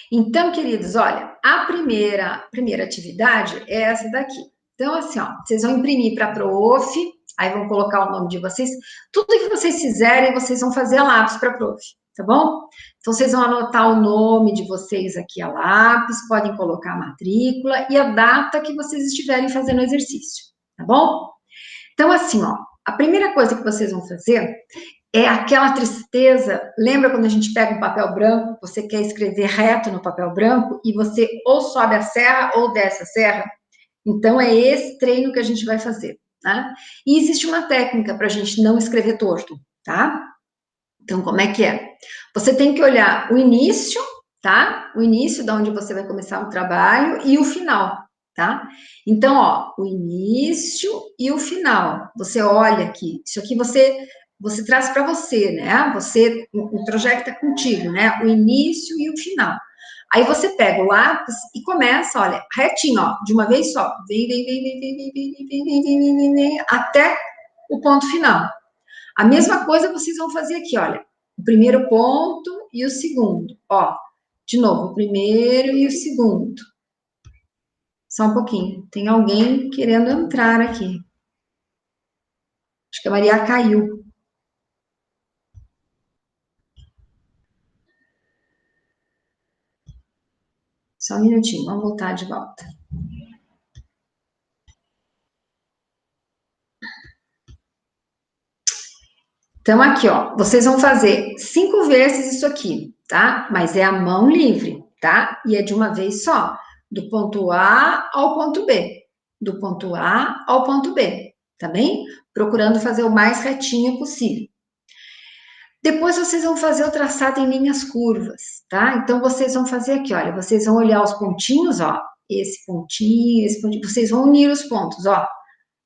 Então, queridos, olha, a primeira atividade é essa daqui. Então, assim, ó, vocês vão imprimir para a prof, aí vão colocar o nome de vocês. Tudo que vocês fizerem, vocês vão fazer a lápis para a prof, tá bom? Então, vocês vão anotar o nome de vocês aqui a lápis, podem colocar a matrícula e a data que vocês estiverem fazendo o exercício, tá bom? Então, assim, ó, a primeira coisa que vocês vão fazer é aquela tristeza. Lembra quando a gente pega um papel branco, você quer escrever reto no papel branco e você ou sobe a serra ou desce a serra? Então, é esse treino que a gente vai fazer, tá? E existe uma técnica para a gente não escrever torto, tá? Então, como é que é? Você tem que olhar o início, tá? O início de onde você vai começar o trabalho e o final, tá? Então, ó, o início e o final. Você olha aqui, isso aqui você traz para você, né? Você, o projeto está contigo, né? O início e o final. Aí você pega o lápis e começa, olha, retinho, ó, de uma vez só. Vem, até o ponto final. A mesma coisa vocês vão fazer aqui, olha. O primeiro ponto e o segundo, ó. De novo, o primeiro e o segundo. Só um pouquinho. Tem alguém querendo entrar aqui. Acho que a Maria caiu. Só um minutinho, vamos voltar de volta. Então, aqui, ó, vocês vão fazer 5 vezes isso aqui, tá? Mas é a mão livre, tá? E é de uma vez só, do ponto A ao ponto B. Do ponto A ao ponto B, tá bem? Procurando fazer o mais retinho possível. Depois vocês vão fazer o traçado em linhas curvas, tá? Então, vocês vão fazer aqui, olha, vocês vão olhar os pontinhos, ó, esse pontinho, vocês vão unir os pontos, ó,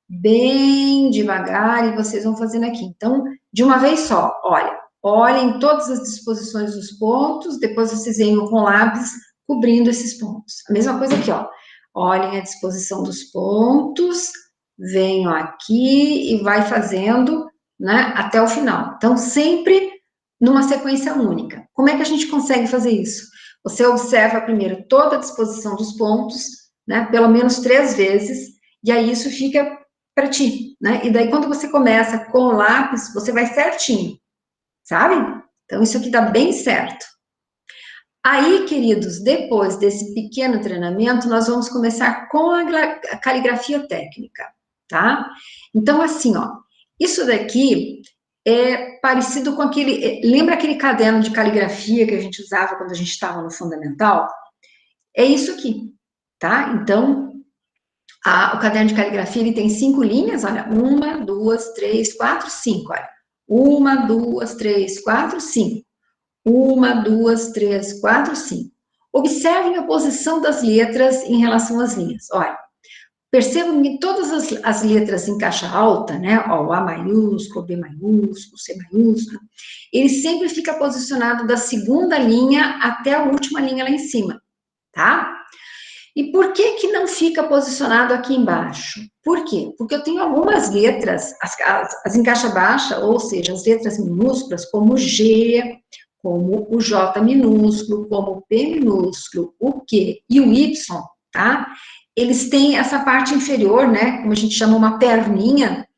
bem devagar, e vocês vão fazendo aqui. Então, de uma vez só, olha, olhem todas as disposições dos pontos, depois vocês venham com lápis cobrindo esses pontos. A mesma coisa aqui, ó, olhem a disposição dos pontos, venham aqui e vai fazendo, né, até o final. Então, sempre numa sequência única. Como é que a gente consegue fazer isso? Você observa primeiro toda a disposição dos pontos, né, pelo menos 3 vezes, e aí isso fica para ti, né? E daí, quando você começa com o lápis, você vai certinho, sabe? Então, isso aqui dá bem certo. Aí, queridos, depois desse pequeno treinamento, nós vamos começar com a caligrafia técnica, tá? Então, assim, ó, isso daqui é parecido com aquele... Lembra aquele caderno de caligrafia que a gente usava quando a gente estava no fundamental? É isso aqui, tá? Então, o caderno de caligrafia, ele tem 5 linhas, olha, 1, 2, 3, 4, 5, olha. 1, 2, 3, 4, 5. 1, 2, 3, 4, 5. Observem a posição das letras em relação às linhas, olha. Percebam que todas as letras em caixa alta, né, ó, o A maiúsculo, o B maiúsculo, o C maiúsculo, ele sempre fica posicionado da segunda linha até a última linha lá em cima, tá? E por que que não fica posicionado aqui embaixo? Por quê? Porque eu tenho algumas letras, as em caixa baixa, ou seja, as letras minúsculas, como o G, como o J minúsculo, como o P minúsculo, o Q e o Y, tá? Eles têm essa parte inferior, né, como a gente chama uma perninha,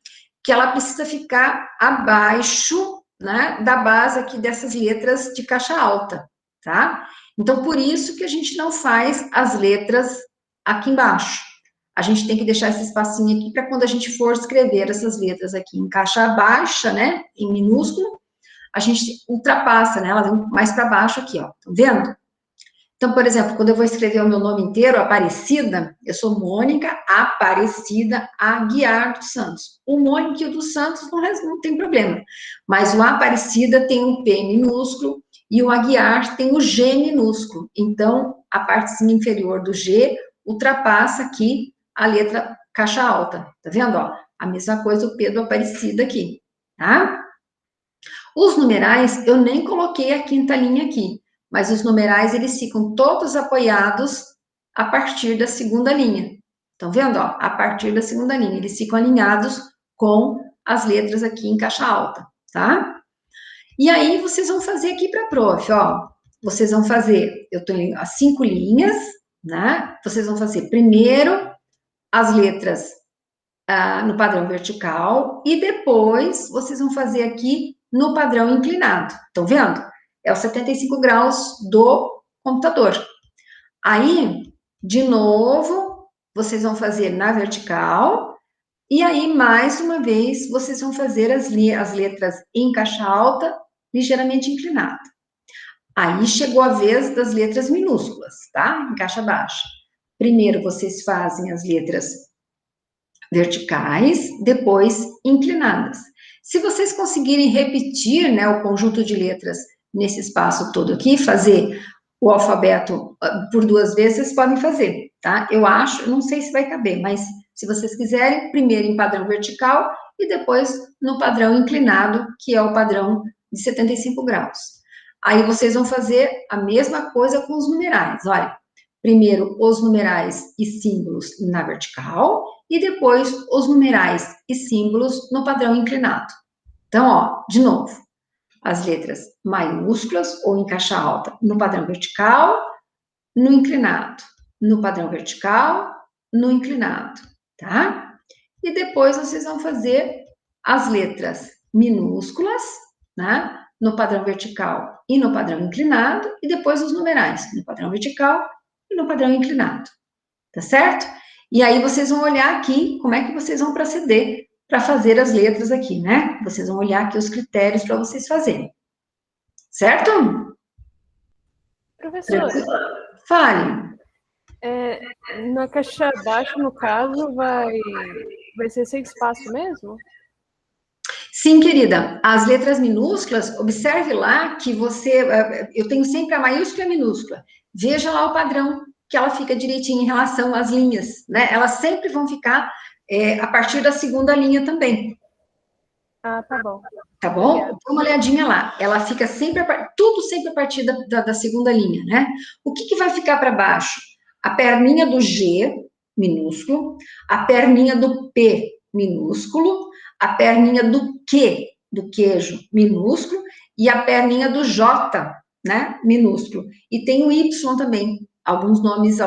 que ela precisa ficar abaixo, né, da base aqui dessas letras de caixa alta, tá? Então, por isso que a gente não faz as letras aqui embaixo. A gente tem que deixar esse espacinho aqui para quando a gente for escrever essas letras aqui em caixa baixa, né, em minúsculo, a gente ultrapassa, né, ela vem mais para baixo aqui, ó, tá vendo? Então, por exemplo, quando eu vou escrever o meu nome inteiro, Aparecida, eu sou Mônica Aparecida Aguiar dos Santos. O Mônica e o dos Santos não tem problema, mas o Aparecida tem um P minúsculo e o Aguiar tem o G minúsculo. Então, a partezinha inferior do G ultrapassa aqui a letra caixa alta, tá vendo? Ó, a mesma coisa o P do Aparecida aqui, tá? Os numerais, eu nem coloquei a quinta linha aqui, mas os numerais, eles ficam todos apoiados a partir da segunda linha. Estão vendo, ó? A partir da segunda linha, eles ficam alinhados com as letras aqui em caixa alta, tá? E aí, vocês vão fazer aqui para a prof, ó. Vocês vão fazer, eu tenho as 5 linhas, né? Vocês vão fazer primeiro as letras no padrão vertical e depois vocês vão fazer aqui no padrão inclinado. Estão vendo? É os 75 graus do computador. Aí, de novo, vocês vão fazer na vertical e aí, mais uma vez, vocês vão fazer as letras em caixa alta, ligeiramente inclinada. Aí chegou a vez das letras minúsculas, tá? Em caixa baixa. Primeiro vocês fazem as letras verticais, depois inclinadas. Se vocês conseguirem repetir, né, o conjunto de letras nesse espaço todo aqui, fazer o alfabeto por 2 vezes, vocês podem fazer, tá? Eu acho, não sei se vai caber, mas se vocês quiserem, primeiro em padrão vertical e depois no padrão inclinado, que é o padrão de 75 graus. Aí vocês vão fazer a mesma coisa com os numerais, olha. Primeiro os numerais e símbolos na vertical e depois os numerais e símbolos no padrão inclinado. Então, ó, de novo, as letras maiúsculas ou em caixa alta no padrão vertical, no inclinado, no padrão vertical, no inclinado, tá? E depois vocês vão fazer as letras minúsculas, né? No padrão vertical e no padrão inclinado, e depois os numerais no padrão vertical e no padrão inclinado, tá certo? E aí vocês vão olhar aqui como é que vocês vão proceder para fazer as letras aqui, né? Vocês vão olhar aqui os critérios para vocês fazerem. Certo? Professora, fale. Na caixa baixa, no caso, vai ser sem espaço mesmo? Sim, querida. As letras minúsculas, observe lá que eu tenho sempre a maiúscula e a minúscula. Veja lá o padrão, que ela fica direitinho em relação às linhas, né? Elas sempre vão ficar a partir da segunda linha também. Ah, tá bom. Tá bom? Dá uma olhadinha lá. Ela fica sempre, tudo sempre a partir da segunda linha, né? O que vai ficar para baixo? A perninha do G, minúsculo, a perninha do P, minúsculo, a perninha do Q, do queijo, minúsculo, e a perninha do J, né? Minúsculo. E tem o Y também. Alguns nomes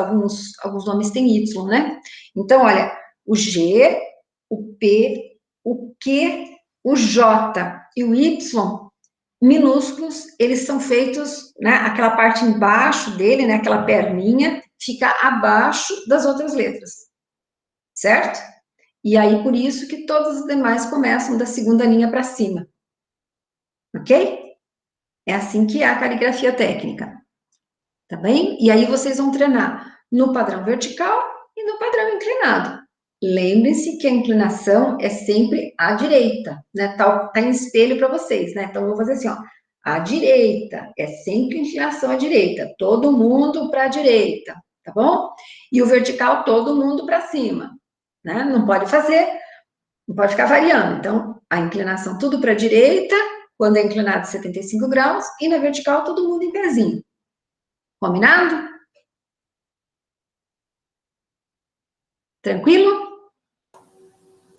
têm Y, né? Então, olha, o G, o P, o Q, o J e o Y minúsculos, eles são feitos, né, aquela parte embaixo dele, né, aquela perninha, fica abaixo das outras letras, certo? E aí, por isso que todas as demais começam da segunda linha para cima, ok? É assim que é a caligrafia técnica, tá bem? E aí vocês vão treinar no padrão vertical e no padrão inclinado. Lembrem-se que a inclinação é sempre à direita, né? Tá em espelho para vocês, né? Então, eu vou fazer assim, ó. À direita, é sempre inclinação à direita. Todo mundo para a direita, tá bom? E o vertical, todo mundo para cima, né? Não pode ficar variando. Então, a inclinação tudo para a direita, quando é inclinado 75 graus, e na vertical, todo mundo em pezinho. Combinado? Tranquilo?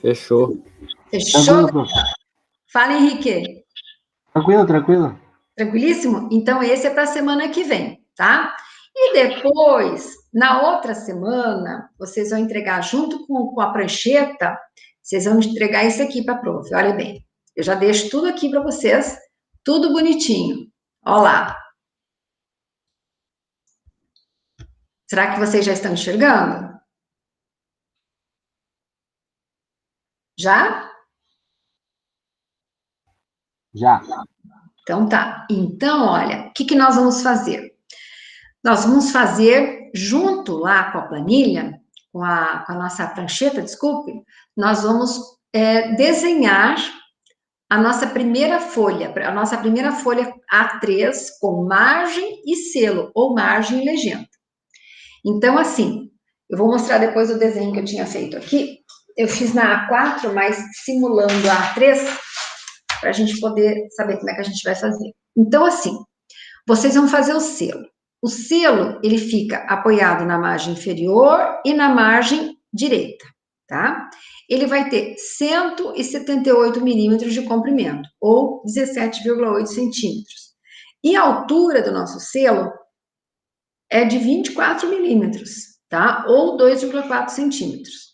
Fechou. Fechou? Tranquilo, professor. Fala, Henrique. Tranquilo. Tranquilíssimo? Então, esse é para a semana que vem, tá? E depois, na outra semana, vocês vão entregar junto com a prancheta, vocês vão entregar isso aqui para a prof. Olha bem, eu já deixo tudo aqui para vocês, tudo bonitinho. Olha lá. Será que vocês já estão enxergando? Já? Já. Então tá. Então, olha, o que nós vamos fazer? Nós vamos fazer, junto lá com a planilha, com a nossa prancheta, desculpe, nós vamos desenhar a nossa primeira folha A3 com margem e selo, ou margem e legenda. Então, assim, eu vou mostrar depois o desenho que eu tinha feito aqui. Eu fiz na A4, mas simulando a A3, para a gente poder saber como é que a gente vai fazer. Então, assim, vocês vão fazer o selo. O selo, ele fica apoiado na margem inferior e na margem direita, tá? Ele vai ter 178 milímetros de comprimento, ou 17,8 centímetros. E a altura do nosso selo é de 24 milímetros, tá? Ou 2,4 centímetros.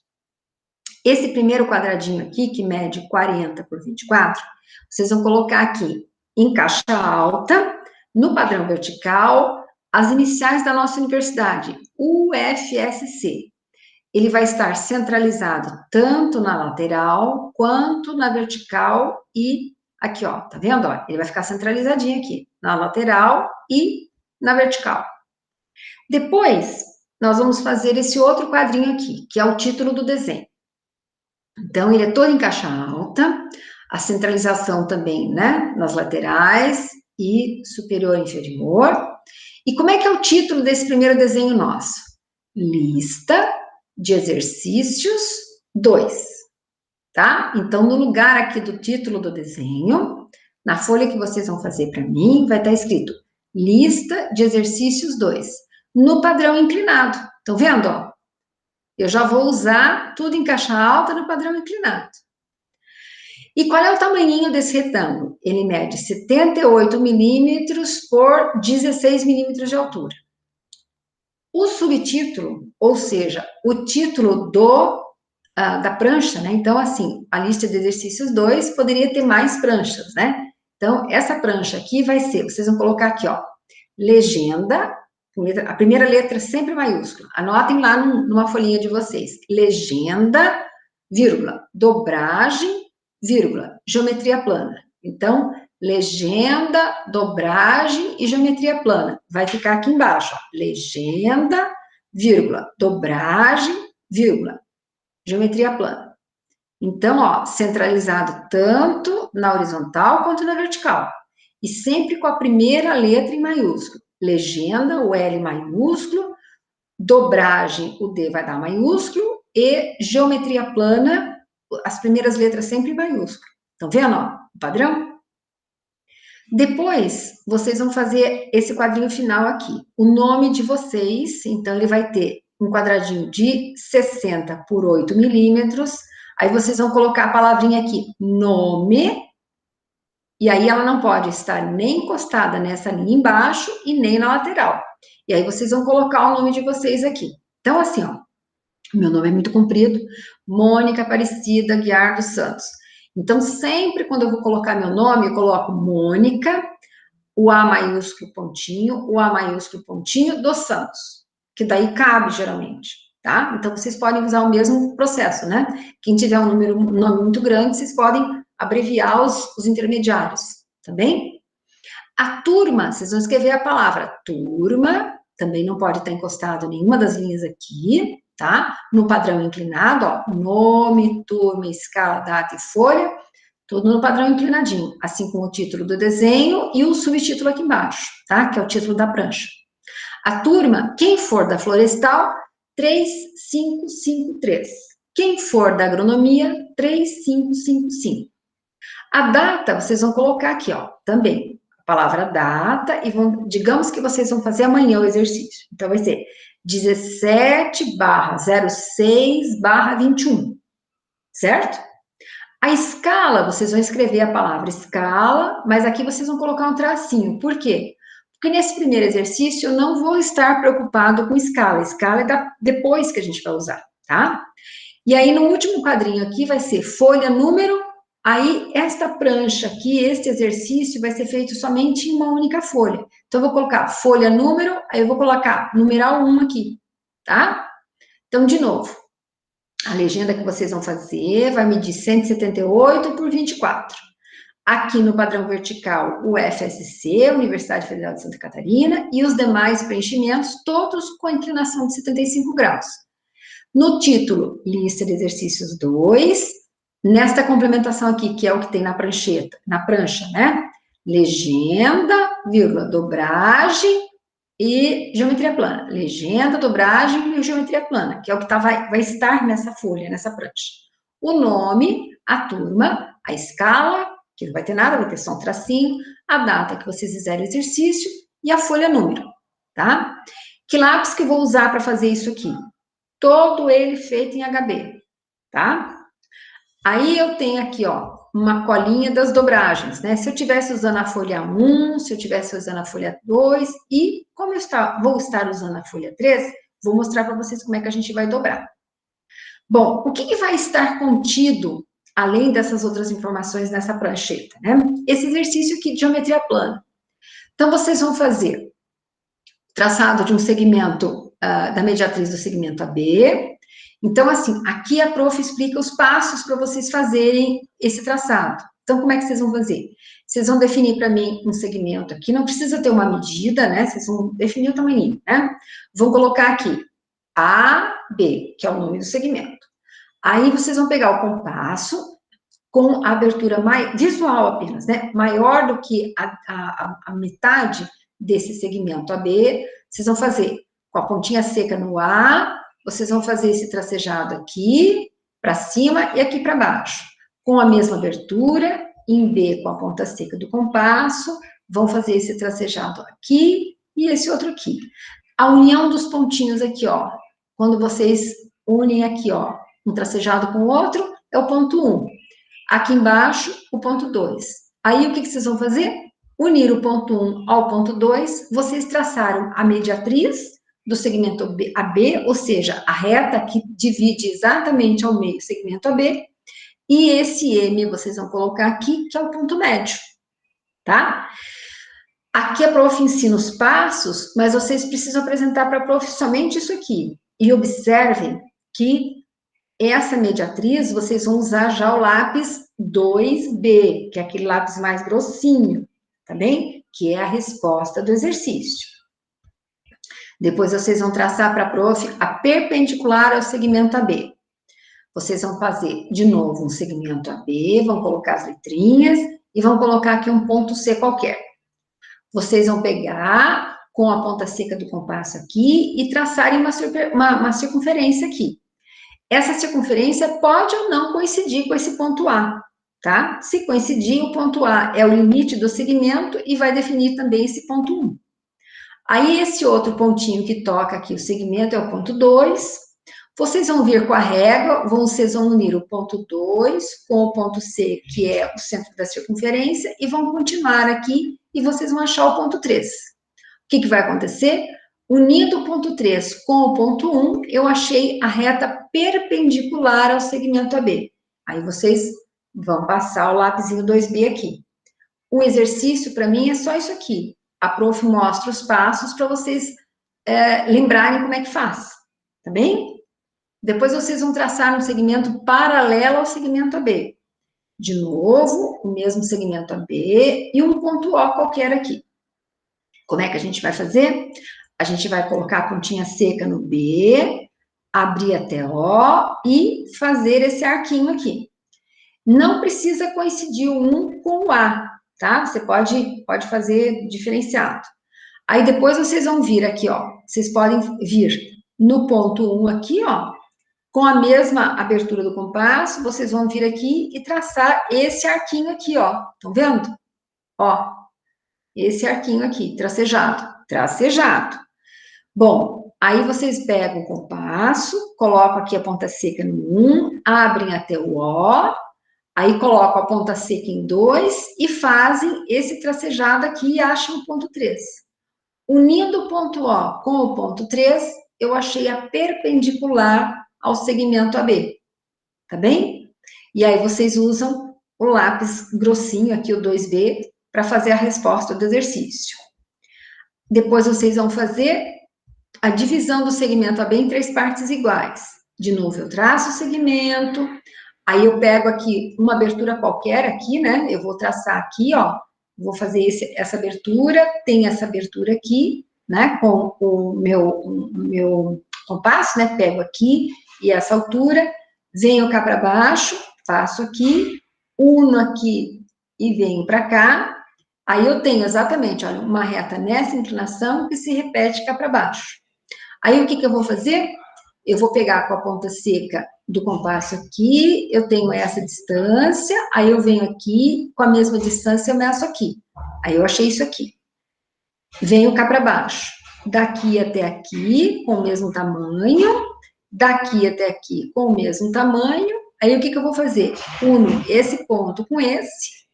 Esse primeiro quadradinho aqui, que mede 40 por 24, vocês vão colocar aqui em caixa alta, no padrão vertical, as iniciais da nossa universidade, UFSC. Ele vai estar centralizado tanto na lateral, quanto na vertical e aqui, ó, tá vendo? Ó, ele vai ficar centralizadinho aqui, na lateral e na vertical. Depois, nós vamos fazer esse outro quadrinho aqui, que é o título do desenho. Então, ele é todo em caixa alta, a centralização também, né, nas laterais e superior e inferior. E como é que é o título desse primeiro desenho nosso? Lista de exercícios 2, tá? Então, no lugar aqui do título do desenho, na folha que vocês vão fazer para mim, vai estar escrito lista de exercícios 2, no padrão inclinado. Estão vendo, ó? Eu já vou usar tudo em caixa alta no padrão inclinado. E qual é o tamanhinho desse retângulo? Ele mede 78 milímetros por 16 milímetros de altura. O subtítulo, ou seja, o título da prancha, né? Então, assim, a lista de exercícios 2 poderia ter mais pranchas, né? Então, essa prancha aqui vai ser, vocês vão colocar aqui, ó, legenda, a primeira letra sempre maiúscula. Anotem lá numa folhinha de vocês. Legenda, vírgula, dobragem, vírgula, geometria plana. Então, legenda, dobragem e geometria plana. Vai ficar aqui embaixo, ó. Legenda, vírgula, dobragem, vírgula, geometria plana. Então, ó, centralizado tanto na horizontal quanto na vertical. E sempre com a primeira letra em maiúsculo. Legenda, o L maiúsculo, dobragem, o D vai dar maiúsculo, e geometria plana, as primeiras letras sempre em maiúsculo. Estão vendo, ó, o padrão? Depois, vocês vão fazer esse quadrinho final aqui. O nome de vocês, então, ele vai ter um quadradinho de 60 por 8 milímetros. Aí, vocês vão colocar a palavrinha aqui, nome. E aí, ela não pode estar nem encostada nessa linha embaixo e nem na lateral. E aí, vocês vão colocar o nome de vocês aqui. Então, assim, ó, meu nome é muito comprido, Mônica Aparecida Guiar dos Santos. Então, sempre quando eu vou colocar meu nome, eu coloco Mônica, o A maiúsculo pontinho, o A maiúsculo pontinho dos Santos, que daí cabe, geralmente, tá? Então, vocês podem usar o mesmo processo, né? Quem tiver um nome muito grande, vocês podem abreviar os intermediários, tá bem? A turma, vocês vão escrever a palavra turma, também não pode estar encostado nenhuma das linhas aqui, tá? No padrão inclinado, ó, nome, turma, escala, data e folha, tudo no padrão inclinadinho, assim como o título do desenho e o subtítulo aqui embaixo, tá? Que é o título da prancha. A turma, quem for da florestal, 3553. Quem for da agronomia, 3555. A data, vocês vão colocar aqui, ó, também, a palavra data, e digamos que vocês vão fazer amanhã o exercício. Então, vai ser 17/06/21, certo? A escala, vocês vão escrever a palavra escala, mas aqui vocês vão colocar um tracinho. Por quê? Porque nesse primeiro exercício eu não vou estar preocupado com escala. Escala é depois que a gente vai usar, tá? E aí, no último quadrinho aqui, vai ser folha, número. Aí, esta prancha aqui, este exercício, vai ser feito somente em uma única folha. Então, eu vou colocar folha, número, aí eu vou colocar numeral 1 aqui, tá? Então, de novo, a legenda que vocês vão fazer vai medir 178 por 24. Aqui no padrão vertical, o FSC, Universidade Federal de Santa Catarina, e os demais preenchimentos, todos com inclinação de 75 graus. No título, lista de exercícios 2, nesta complementação aqui, que é o que tem na prancheta, na prancha, né? Legenda, vírgula, dobragem e geometria plana. Legenda, dobragem e geometria plana, que é o que vai estar nessa folha, nessa prancha. O nome, a turma, a escala que não vai ter nada, vai ter só um tracinho, a data que vocês fizeram o exercício e a folha número, tá? Que lápis que eu vou usar para fazer isso aqui? Todo ele feito em HB, tá? Aí eu tenho aqui, ó, uma colinha das dobragens, né? Se eu estivesse usando a folha 1, se eu estivesse usando a folha 2, e como eu vou estar usando a folha 3, vou mostrar para vocês como é que a gente vai dobrar. Bom, o que vai estar contido, além dessas outras informações nessa prancheta, né? Esse exercício aqui de geometria plana. Então, vocês vão fazer traçado de um segmento, da mediatriz do segmento AB. Então, assim, aqui a prof explica os passos para vocês fazerem esse traçado. Então, como é que vocês vão fazer? Vocês vão definir para mim um segmento aqui, não precisa ter uma medida, né? Vocês vão definir o tamanho, né? Vão colocar aqui AB, que é o nome do segmento. Aí, vocês vão pegar o compasso com a abertura visual apenas, né? Maior do que a metade desse segmento AB. Vocês vão fazer com a pontinha seca no A, vocês vão fazer esse tracejado aqui para cima e aqui para baixo. Com a mesma abertura, em B com a ponta seca do compasso, vão fazer esse tracejado aqui e esse outro aqui. A união dos pontinhos aqui, ó, quando vocês unem aqui, ó, um tracejado com o outro, é o ponto 1. Aqui embaixo, o ponto 2. Aí, o que vocês vão fazer? Unir o ponto 1 ao ponto 2, vocês traçaram a mediatriz do segmento AB, ou seja, a reta que divide exatamente ao meio o segmento AB, e esse M vocês vão colocar aqui, que é o ponto médio, tá? Aqui a prof ensina os passos, mas vocês precisam apresentar para a prof somente isso aqui. E observem que essa mediatriz, vocês vão usar já o lápis 2B, que é aquele lápis mais grossinho, tá bem? Que é a resposta do exercício. Depois vocês vão traçar para a prof a perpendicular ao segmento AB. Vocês vão fazer, de novo, um segmento AB, vão colocar as letrinhas e vão colocar aqui um ponto C qualquer. Vocês vão pegar com a ponta seca do compasso aqui e traçarem uma circunferência aqui. Essa circunferência pode ou não coincidir com esse ponto A, tá? Se coincidir, o ponto A é o limite do segmento e vai definir também esse ponto 1. Aí, esse outro pontinho que toca aqui o segmento é o ponto 2. Vocês vão vir com a régua, vocês vão unir o ponto 2 com o ponto C, que é o centro da circunferência, e vão continuar aqui, e vocês vão achar o ponto 3. O que vai acontecer? Unindo o ponto 3 com o ponto 1, eu achei a reta perpendicular ao segmento AB. Aí vocês vão passar o lapisinho 2B aqui. O exercício, para mim, é só isso aqui. A prof mostra os passos para vocês lembrarem como é que faz, tá bem? Depois vocês vão traçar um segmento paralelo ao segmento AB. De novo, o mesmo segmento AB e um ponto O qualquer aqui. Como é que a gente vai fazer? A gente vai colocar a pontinha seca no B, abrir até O e fazer esse arquinho aqui. Não precisa coincidir o 1 com o A, tá? Você pode fazer diferenciado. Aí depois vocês vão vir aqui, ó. Vocês podem vir no ponto 1 aqui, ó. Com a mesma abertura do compasso, vocês vão vir aqui e traçar esse arquinho aqui, ó. Estão vendo? Ó, esse arquinho aqui, tracejado. Tracejado. Bom, aí vocês pegam o compasso, colocam aqui a ponta seca no 1, abrem até o O, aí colocam a ponta seca em 2 e fazem esse tracejado aqui e acham o ponto 3. Unindo o ponto O com o ponto 3, eu achei a perpendicular ao segmento AB, tá bem? E aí vocês usam o lápis grossinho aqui, o 2B, para fazer a resposta do exercício. Depois vocês vão fazer a divisão do segmento AB em 3 partes iguais. De novo, eu traço o segmento, aí eu pego aqui uma abertura qualquer aqui, né? Eu vou traçar aqui, ó, vou fazer essa abertura, tem essa abertura aqui, né? Com o meu compasso, né? Pego aqui e essa altura, venho cá para baixo, passo aqui, uno aqui e venho para cá. Aí eu tenho exatamente, olha, uma reta nessa inclinação que se repete cá para baixo. Aí o que eu vou fazer? Eu vou pegar com a ponta seca do compasso aqui, eu tenho essa distância, aí eu venho aqui, com a mesma distância eu meço aqui. Aí eu achei isso aqui. Venho cá para baixo. Daqui até aqui, com o mesmo tamanho. Daqui até aqui, com o mesmo tamanho. Aí o que eu vou fazer? Uno esse ponto com esse.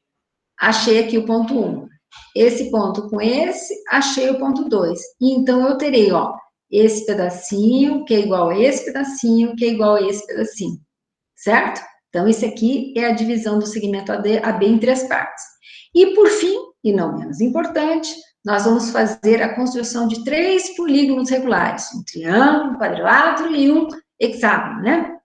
Achei aqui o ponto 1. Esse ponto com esse, achei o ponto 2. E então eu terei, ó, esse pedacinho, que é igual a esse pedacinho, que é igual a esse pedacinho. Certo? Então, isso aqui é a divisão do segmento AB em 3 partes. E, por fim, e não menos importante, nós vamos fazer a construção de 3 polígonos regulares. Um triângulo, um quadrilátero e um hexágono, né?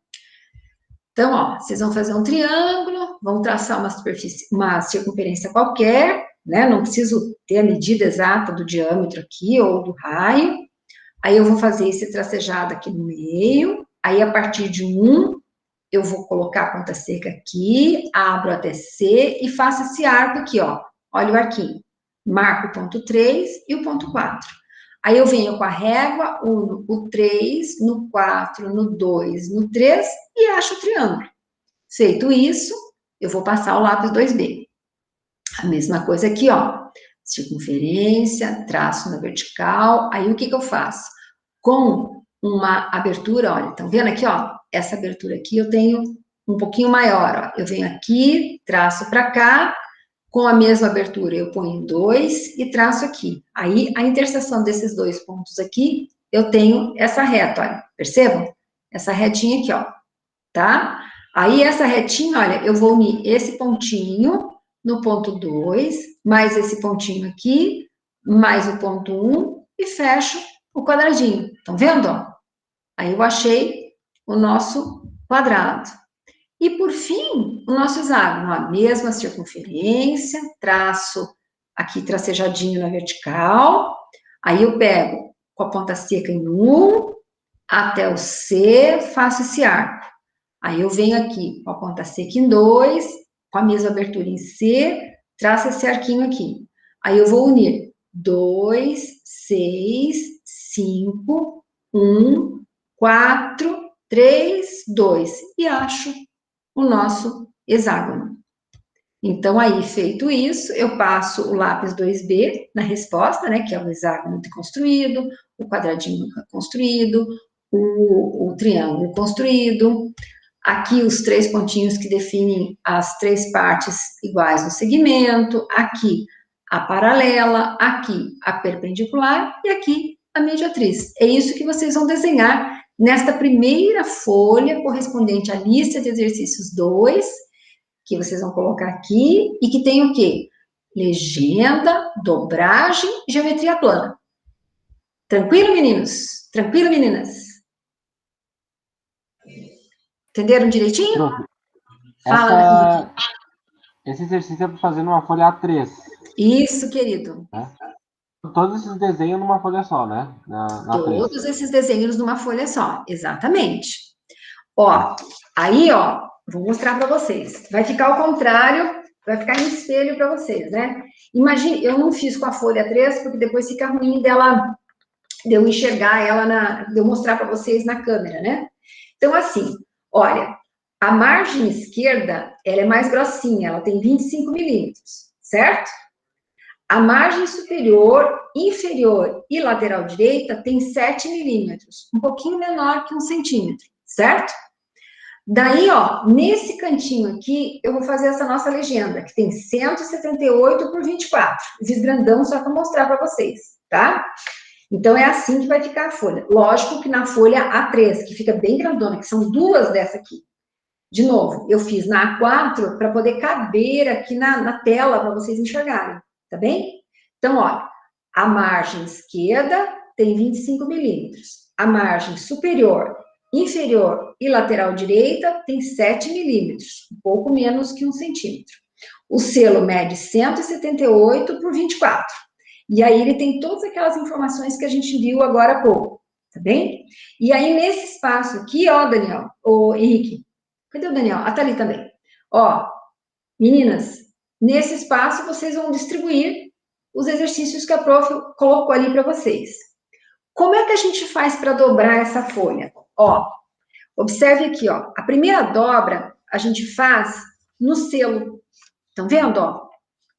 Então, ó, vocês vão fazer um triângulo, vão traçar uma circunferência qualquer, né? Não preciso ter a medida exata do diâmetro aqui ou do raio. Aí eu vou fazer esse tracejado aqui no meio. Aí, a partir de 1, eu vou colocar a ponta seca aqui, abro até C e faço esse arco aqui, ó. Olha o arquinho. Marco o ponto 3 e o ponto 4. Aí eu venho com a régua, uno o 3, no 4, no 2, no 3 e acho o triângulo. Feito isso, eu vou passar o lápis 2B. A mesma coisa aqui, ó. Circunferência, traço na vertical. Aí o que eu faço? Com uma abertura, olha, estão vendo aqui, ó? Essa abertura aqui eu tenho um pouquinho maior, ó. Eu venho aqui, traço para cá, com a mesma abertura eu ponho 2 e traço aqui. Aí, a interseção desses 2 pontos aqui, eu tenho essa reta, olha, percebam? Essa retinha aqui, ó, tá? Aí, essa retinha, olha, eu vou unir esse pontinho no ponto 2, mais esse pontinho aqui, mais o ponto 1 e fecho o quadradinho. Estão vendo, ó? Aí, eu achei o nosso quadrado. E, por fim, o nosso hexágono, a mesma circunferência, traço aqui tracejadinho na vertical, aí eu pego com a ponta seca em 1, até o C, faço esse arco. Aí eu venho aqui com a ponta seca em 2, com a mesma abertura em C, traço esse arquinho aqui. Aí eu vou unir 2, 6, 5, 1, 4, 3, 2, e acho o nosso hexágono. Então, aí, feito isso, eu passo o lápis 2B na resposta, né, que é o hexágono construído, o quadradinho construído, o triângulo construído, aqui os 3 pontinhos que definem as 3 partes iguais do segmento, aqui a paralela, aqui a perpendicular e aqui a mediatriz. É isso que vocês vão desenhar nesta primeira folha correspondente à lista de exercícios 2, que vocês vão colocar aqui, e que tem o quê? Legenda, dobragem, geometria plana. Tranquilo, meninos? Tranquilo, meninas? Entenderam direitinho? Fala, Henrique. Esse exercício é para fazer numa folha A3. Isso, querido. Né? Todos esses desenhos numa folha só, né? Na Todos esses desenhos numa folha só, exatamente. Ó, aí, ó, vou mostrar para vocês. Vai ficar ao contrário, vai ficar em espelho para vocês, né? Imagine, eu não fiz com a folha 3, porque depois fica ruim de eu enxergar ela, de eu mostrar para vocês na câmera, né? Então, assim, olha, a margem esquerda, ela é mais grossinha, ela tem 25 milímetros, certo? A margem superior, inferior e lateral direita tem 7 milímetros, um pouquinho menor que 1 centímetro, certo? Daí, ó, nesse cantinho aqui, eu vou fazer essa nossa legenda, que tem 178 por 24. Fiz grandão só para mostrar para vocês, tá? Então, é assim que vai ficar a folha. Lógico que na folha A3, que fica bem grandona, que são 2 dessa aqui. De novo, eu fiz na A4 para poder caber aqui na tela para vocês enxergarem, tá bem? Então, olha, a margem esquerda tem 25 milímetros. A margem superior, inferior e lateral direita tem 7 milímetros, um pouco menos que 1 centímetro. O selo mede 178 por 24. E aí ele tem todas aquelas informações que a gente viu agora há pouco, tá bem? E aí nesse espaço aqui, ó, Daniel, ô Henrique, cadê o Daniel? Ah, tá ali também. Ó, meninas, nesse espaço vocês vão distribuir os exercícios que a prof colocou ali para vocês. Como é que a gente faz para dobrar essa folha? Ó, Observe aqui, ó, a primeira dobra a gente faz no selo. Estão vendo, ó?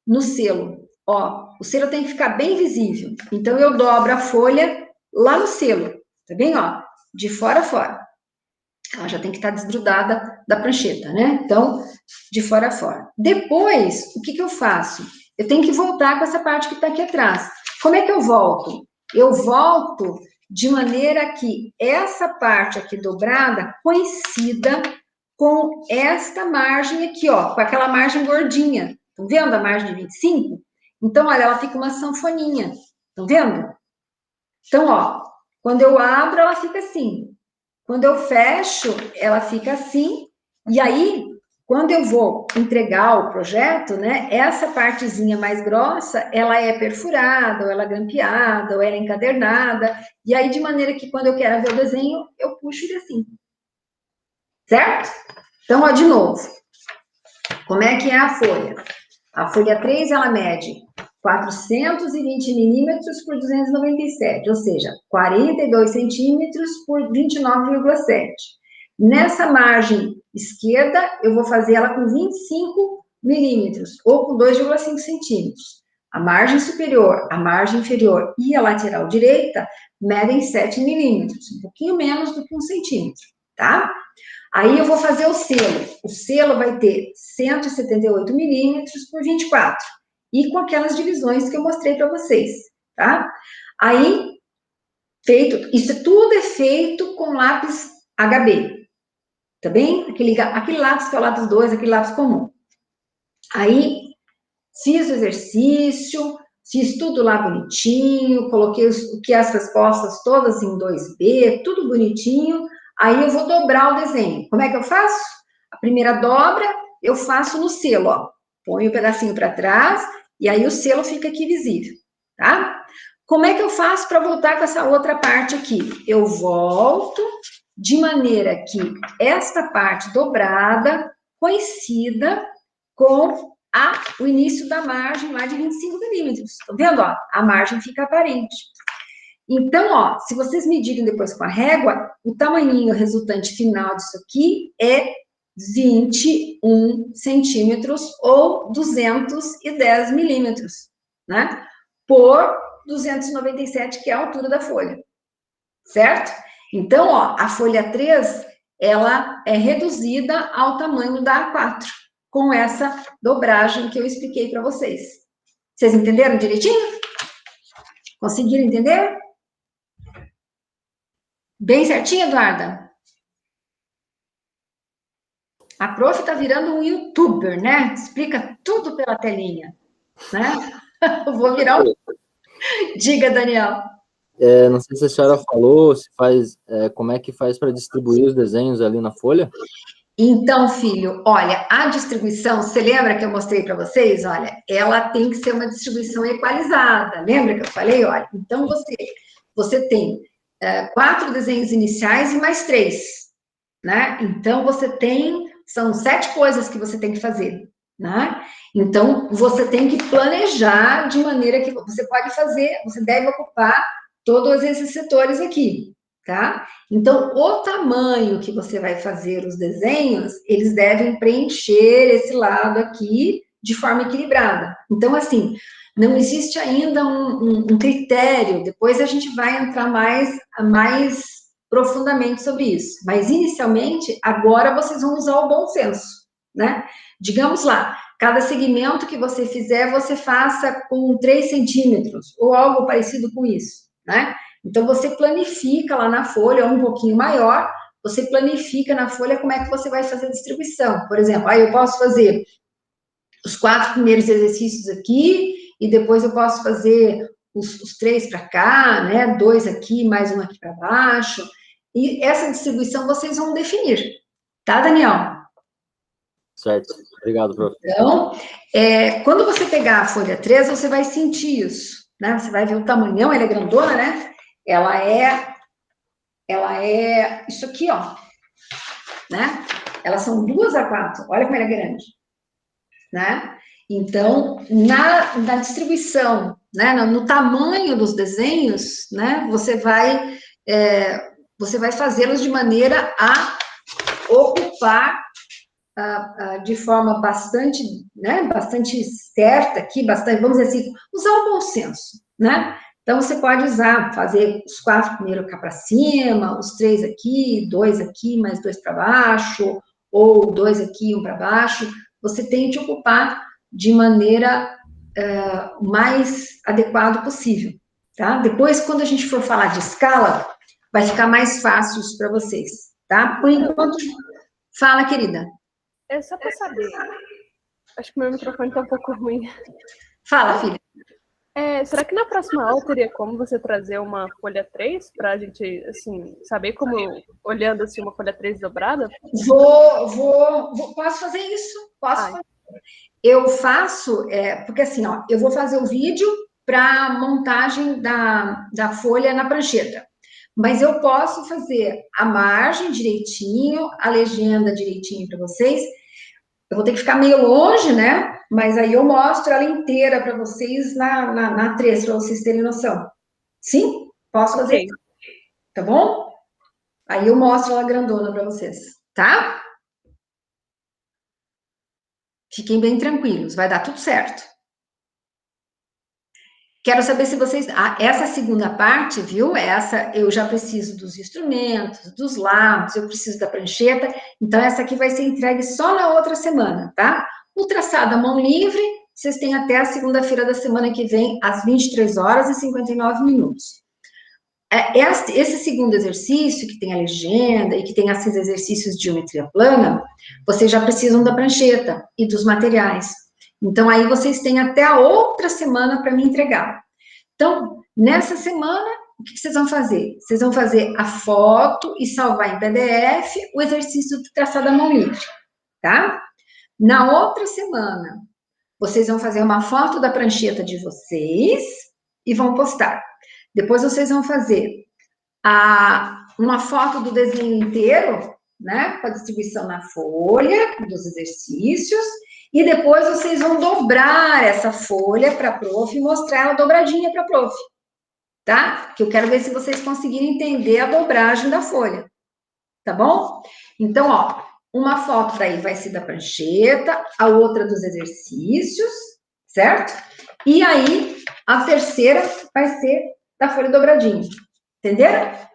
No selo, ó, o selo tem que ficar bem visível. Então, eu dobro a folha lá no selo, tá bem, ó? De fora a fora. Ela já tem que estar desgrudada da prancheta, né? Então, de fora a fora. Depois, o que que eu faço? Eu tenho que voltar com essa parte que está aqui atrás. Como é que eu volto? Eu volto de maneira que essa parte aqui dobrada coincida com esta margem aqui, ó, com aquela margem gordinha. Estão vendo a margem de 25? Então, olha, ela fica uma sanfoninha. Estão vendo? Então, ó, quando eu abro, ela fica assim. Quando eu fecho, ela fica assim. E aí, quando eu vou entregar o projeto, né, essa partezinha mais grossa, ela é perfurada, ou ela é grampeada, ou ela é encadernada. E aí, de maneira que quando eu quero ver o desenho, eu puxo ele assim. Certo? Então, ó, de novo. Como é que é a folha? A folha 3, ela mede 420 milímetros por 297, ou seja, 42 centímetros por 29,7. Nessa margem esquerda, eu vou fazer ela com 25 milímetros, ou com 2,5 centímetros. A margem superior, a margem inferior e a lateral direita medem 7 milímetros, um pouquinho menos do que 1 centímetro, tá? Aí eu vou fazer o selo. O selo vai ter 178 milímetros por 24. E com aquelas divisões que eu mostrei para vocês, tá? Aí, feito, isso tudo é feito com lápis HB, tá bem? Aquele lápis que é o lápis 2, aquele lápis comum. Aí, fiz o exercício, fiz tudo lá bonitinho, coloquei as respostas todas em 2B, tudo bonitinho. Aí eu vou dobrar o desenho. Como é que eu faço? A primeira dobra eu faço no selo, ó. Ponho o pedacinho para trás e aí o selo fica aqui visível, tá? Como é que eu faço para voltar com essa outra parte aqui? Eu volto de maneira que esta parte dobrada coincida com o início da margem lá de 25 milímetros. Estão vendo, ó? A margem fica aparente. Então, ó, se vocês medirem depois com a régua, o tamanhinho resultante final disso aqui é 21 centímetros ou 210 milímetros, né? Por 297, que é a altura da folha, certo? Então, ó, a folha 3, ela é reduzida ao tamanho da A4, com essa dobragem que eu expliquei para vocês. Vocês entenderam direitinho? Conseguiram entender? Bem certinho, Eduarda? A prof tá virando um youtuber, né? Explica tudo pela telinha, né? Eu vou virar um... Diga, Daniel. Não sei se a senhora falou, se faz, como é que faz para distribuir os desenhos ali na folha? Então, filho, olha, a distribuição, você lembra que eu mostrei para vocês? Olha, ela tem que ser uma distribuição equalizada. Lembra que eu falei? Olha, então você tem 4 desenhos iniciais e mais 3, né? Então, são 7 coisas que você tem que fazer, né? Então, você tem que planejar de maneira que você deve ocupar todos esses setores aqui, tá? Então, o tamanho que você vai fazer os desenhos, eles devem preencher esse lado aqui de forma equilibrada. Então, assim, não existe ainda um critério, depois a gente vai entrar mais profundamente sobre isso. Mas, inicialmente, agora vocês vão usar o bom senso, né? Digamos lá, cada segmento que você fizer, você faça com 3 centímetros, ou algo parecido com isso, né? Então, você planifica lá na folha, um pouquinho maior, você planifica na folha como é que você vai fazer a distribuição. Por exemplo, aí eu posso fazer os 4 primeiros exercícios aqui, e depois eu posso fazer os 3 para cá, né? 2 aqui, mais um aqui para baixo. E essa distribuição vocês vão definir, tá, Daniel? Certo. Obrigado, prof. Então, quando você pegar a folha 3, você vai sentir isso, né? Você vai ver o tamanhão, ela é grandona, né? Ela é isso aqui, ó, né? Elas são 2 a 4, olha como ela é grande, né? Então, na distribuição, né, no tamanho dos desenhos, né, você vai fazê-los de maneira a ocupar de forma bastante, né, bastante certa aqui, bastante, vamos dizer assim, usar o bom senso, né? Então, você pode usar, fazer os 4 primeiro cá para cima, os 3 aqui, 2 aqui, mais 2 para baixo, ou 2 aqui, 1 para baixo. Você tem que ocupar de maneira mais adequada possível, tá? Depois, quando a gente for falar de escala, vai ficar mais fácil isso para vocês, tá? Por enquanto, fala, querida. É só para saber. Acho que meu microfone tá um pouco ruim. Fala, filha. Será que na próxima aula teria como você trazer uma folha 3 para a gente, assim, saber como, olhando assim, uma folha 3 dobrada? Posso fazer isso? Posso fazer. Eu faço, porque assim, ó, eu vou fazer o vídeo para montagem da folha na prancheta. Mas eu posso fazer a margem direitinho, a legenda direitinho para vocês. Eu vou ter que ficar meio longe, né? Mas aí eu mostro ela inteira para vocês na 3, para vocês terem noção. Sim? Posso fazer? Okay. Tá bom? Aí eu mostro ela grandona para vocês, tá? Fiquem bem tranquilos, vai dar tudo certo. Quero saber se vocês... essa segunda parte, viu? Essa eu já preciso dos instrumentos, dos lápis, eu preciso da prancheta. Então, essa aqui vai ser entregue só na outra semana, tá? O traçado à mão livre, vocês têm até a segunda-feira da semana que vem, às 23h59. Esse segundo exercício, que tem a legenda e que tem esses exercícios de geometria plana, vocês já precisam da prancheta e dos materiais. Então, aí vocês têm até a outra semana para me entregar. Então, nessa semana, o que vocês vão fazer? Vocês vão fazer a foto e salvar em PDF o exercício do traçado à mão livre, tá? Na outra semana, vocês vão fazer uma foto da prancheta de vocês e vão postar. Depois, vocês vão fazer uma foto do desenho inteiro, né? Com a distribuição na folha, dos exercícios. E depois vocês vão dobrar essa folha para a prof e mostrar ela dobradinha para a prof, tá? Que eu quero ver se vocês conseguirem entender a dobragem da folha, tá bom? Então, ó, uma foto daí vai ser da prancheta, a outra dos exercícios, certo? E aí, a terceira vai ser da folha dobradinha, entenderam?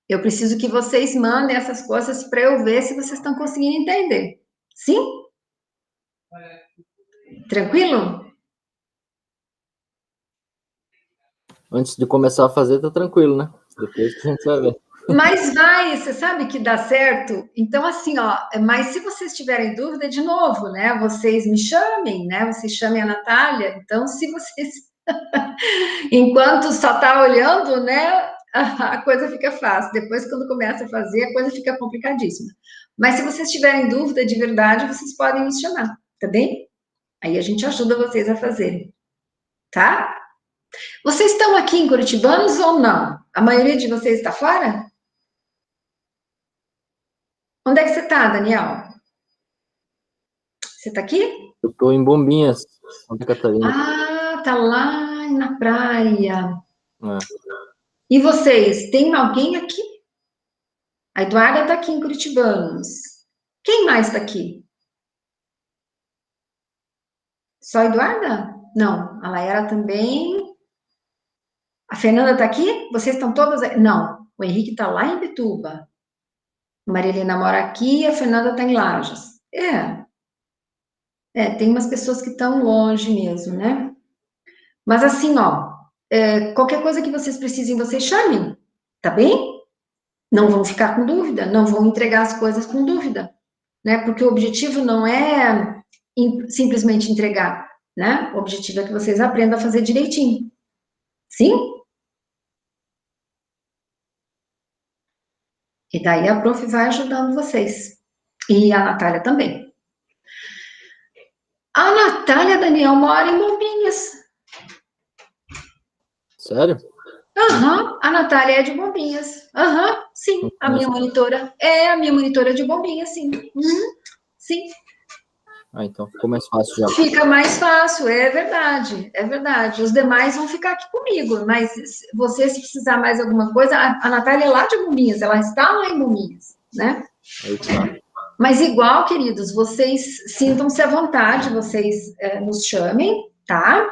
Eu preciso que vocês mandem essas coisas para eu ver se vocês estão conseguindo entender. Sim? Tranquilo? Antes de começar a fazer, tá tranquilo, né? Depois que a gente vai ver. Mas você sabe que dá certo? Então, assim, ó, mas se vocês tiverem dúvida, de novo, né? Vocês me chamem, né? Vocês chamem a Natália. Então, se vocês... Enquanto só tá olhando, né? A coisa fica fácil. Depois, quando começa a fazer, a coisa fica complicadíssima. Mas se vocês tiverem dúvida de verdade, vocês podem me chamar, tá bem? Aí a gente ajuda vocês a fazerem, tá? Vocês estão aqui em Curitibanos ou não? A maioria de vocês está fora? Onde é que você está, Daniel? Você está aqui? Eu estou em Bombinhas, Santa Catarina. Ah, tá lá na praia. E vocês, tem alguém aqui? A Eduarda está aqui em Curitibanos. Quem mais está aqui? Só a Eduarda? Não, a Laera também. A Fernanda está aqui? Vocês estão todas aí? Não, o Henrique está lá em Bituba. A Maria Helena mora aqui e a Fernanda está em Lages. Tem umas pessoas que estão longe mesmo, né? Mas assim, ó, qualquer coisa que vocês precisem, vocês chamem, tá bem? Não vão ficar com dúvida, não vão entregar as coisas com dúvida, né? Porque o objetivo não é simplesmente entregar, né? O objetivo é que vocês aprendam a fazer direitinho. Sim? E daí a prof vai ajudando vocês. E a Natália também. A Natália, Daniel, mora em Bombinhas. Sério? Aham, a Natália é de Bombinhas. Aham, sim, a minha monitora é de Bombinhas, sim. Sim. Ah, então ficou mais fácil já. Fica mais fácil, é verdade, é verdade. Os demais vão ficar aqui comigo, mas você, se precisar mais alguma coisa, a Natália é lá de Bombinhas, ela está lá em Bombinhas, né? Aí tá. Mas igual, queridos, vocês sintam-se à vontade, vocês nos chamem, tá?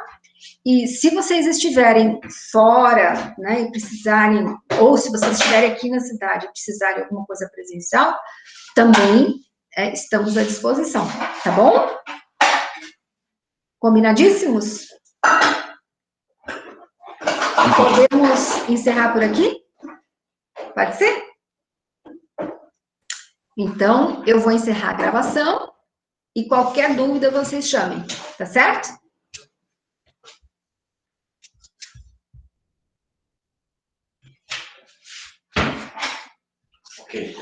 E se vocês estiverem fora, né, e precisarem, ou se vocês estiverem aqui na cidade e precisarem de alguma coisa presencial, também estamos à disposição, tá bom? Combinadíssimos? Podemos encerrar por aqui? Pode ser? Então, eu vou encerrar a gravação e qualquer dúvida vocês chamem, tá certo? Ok.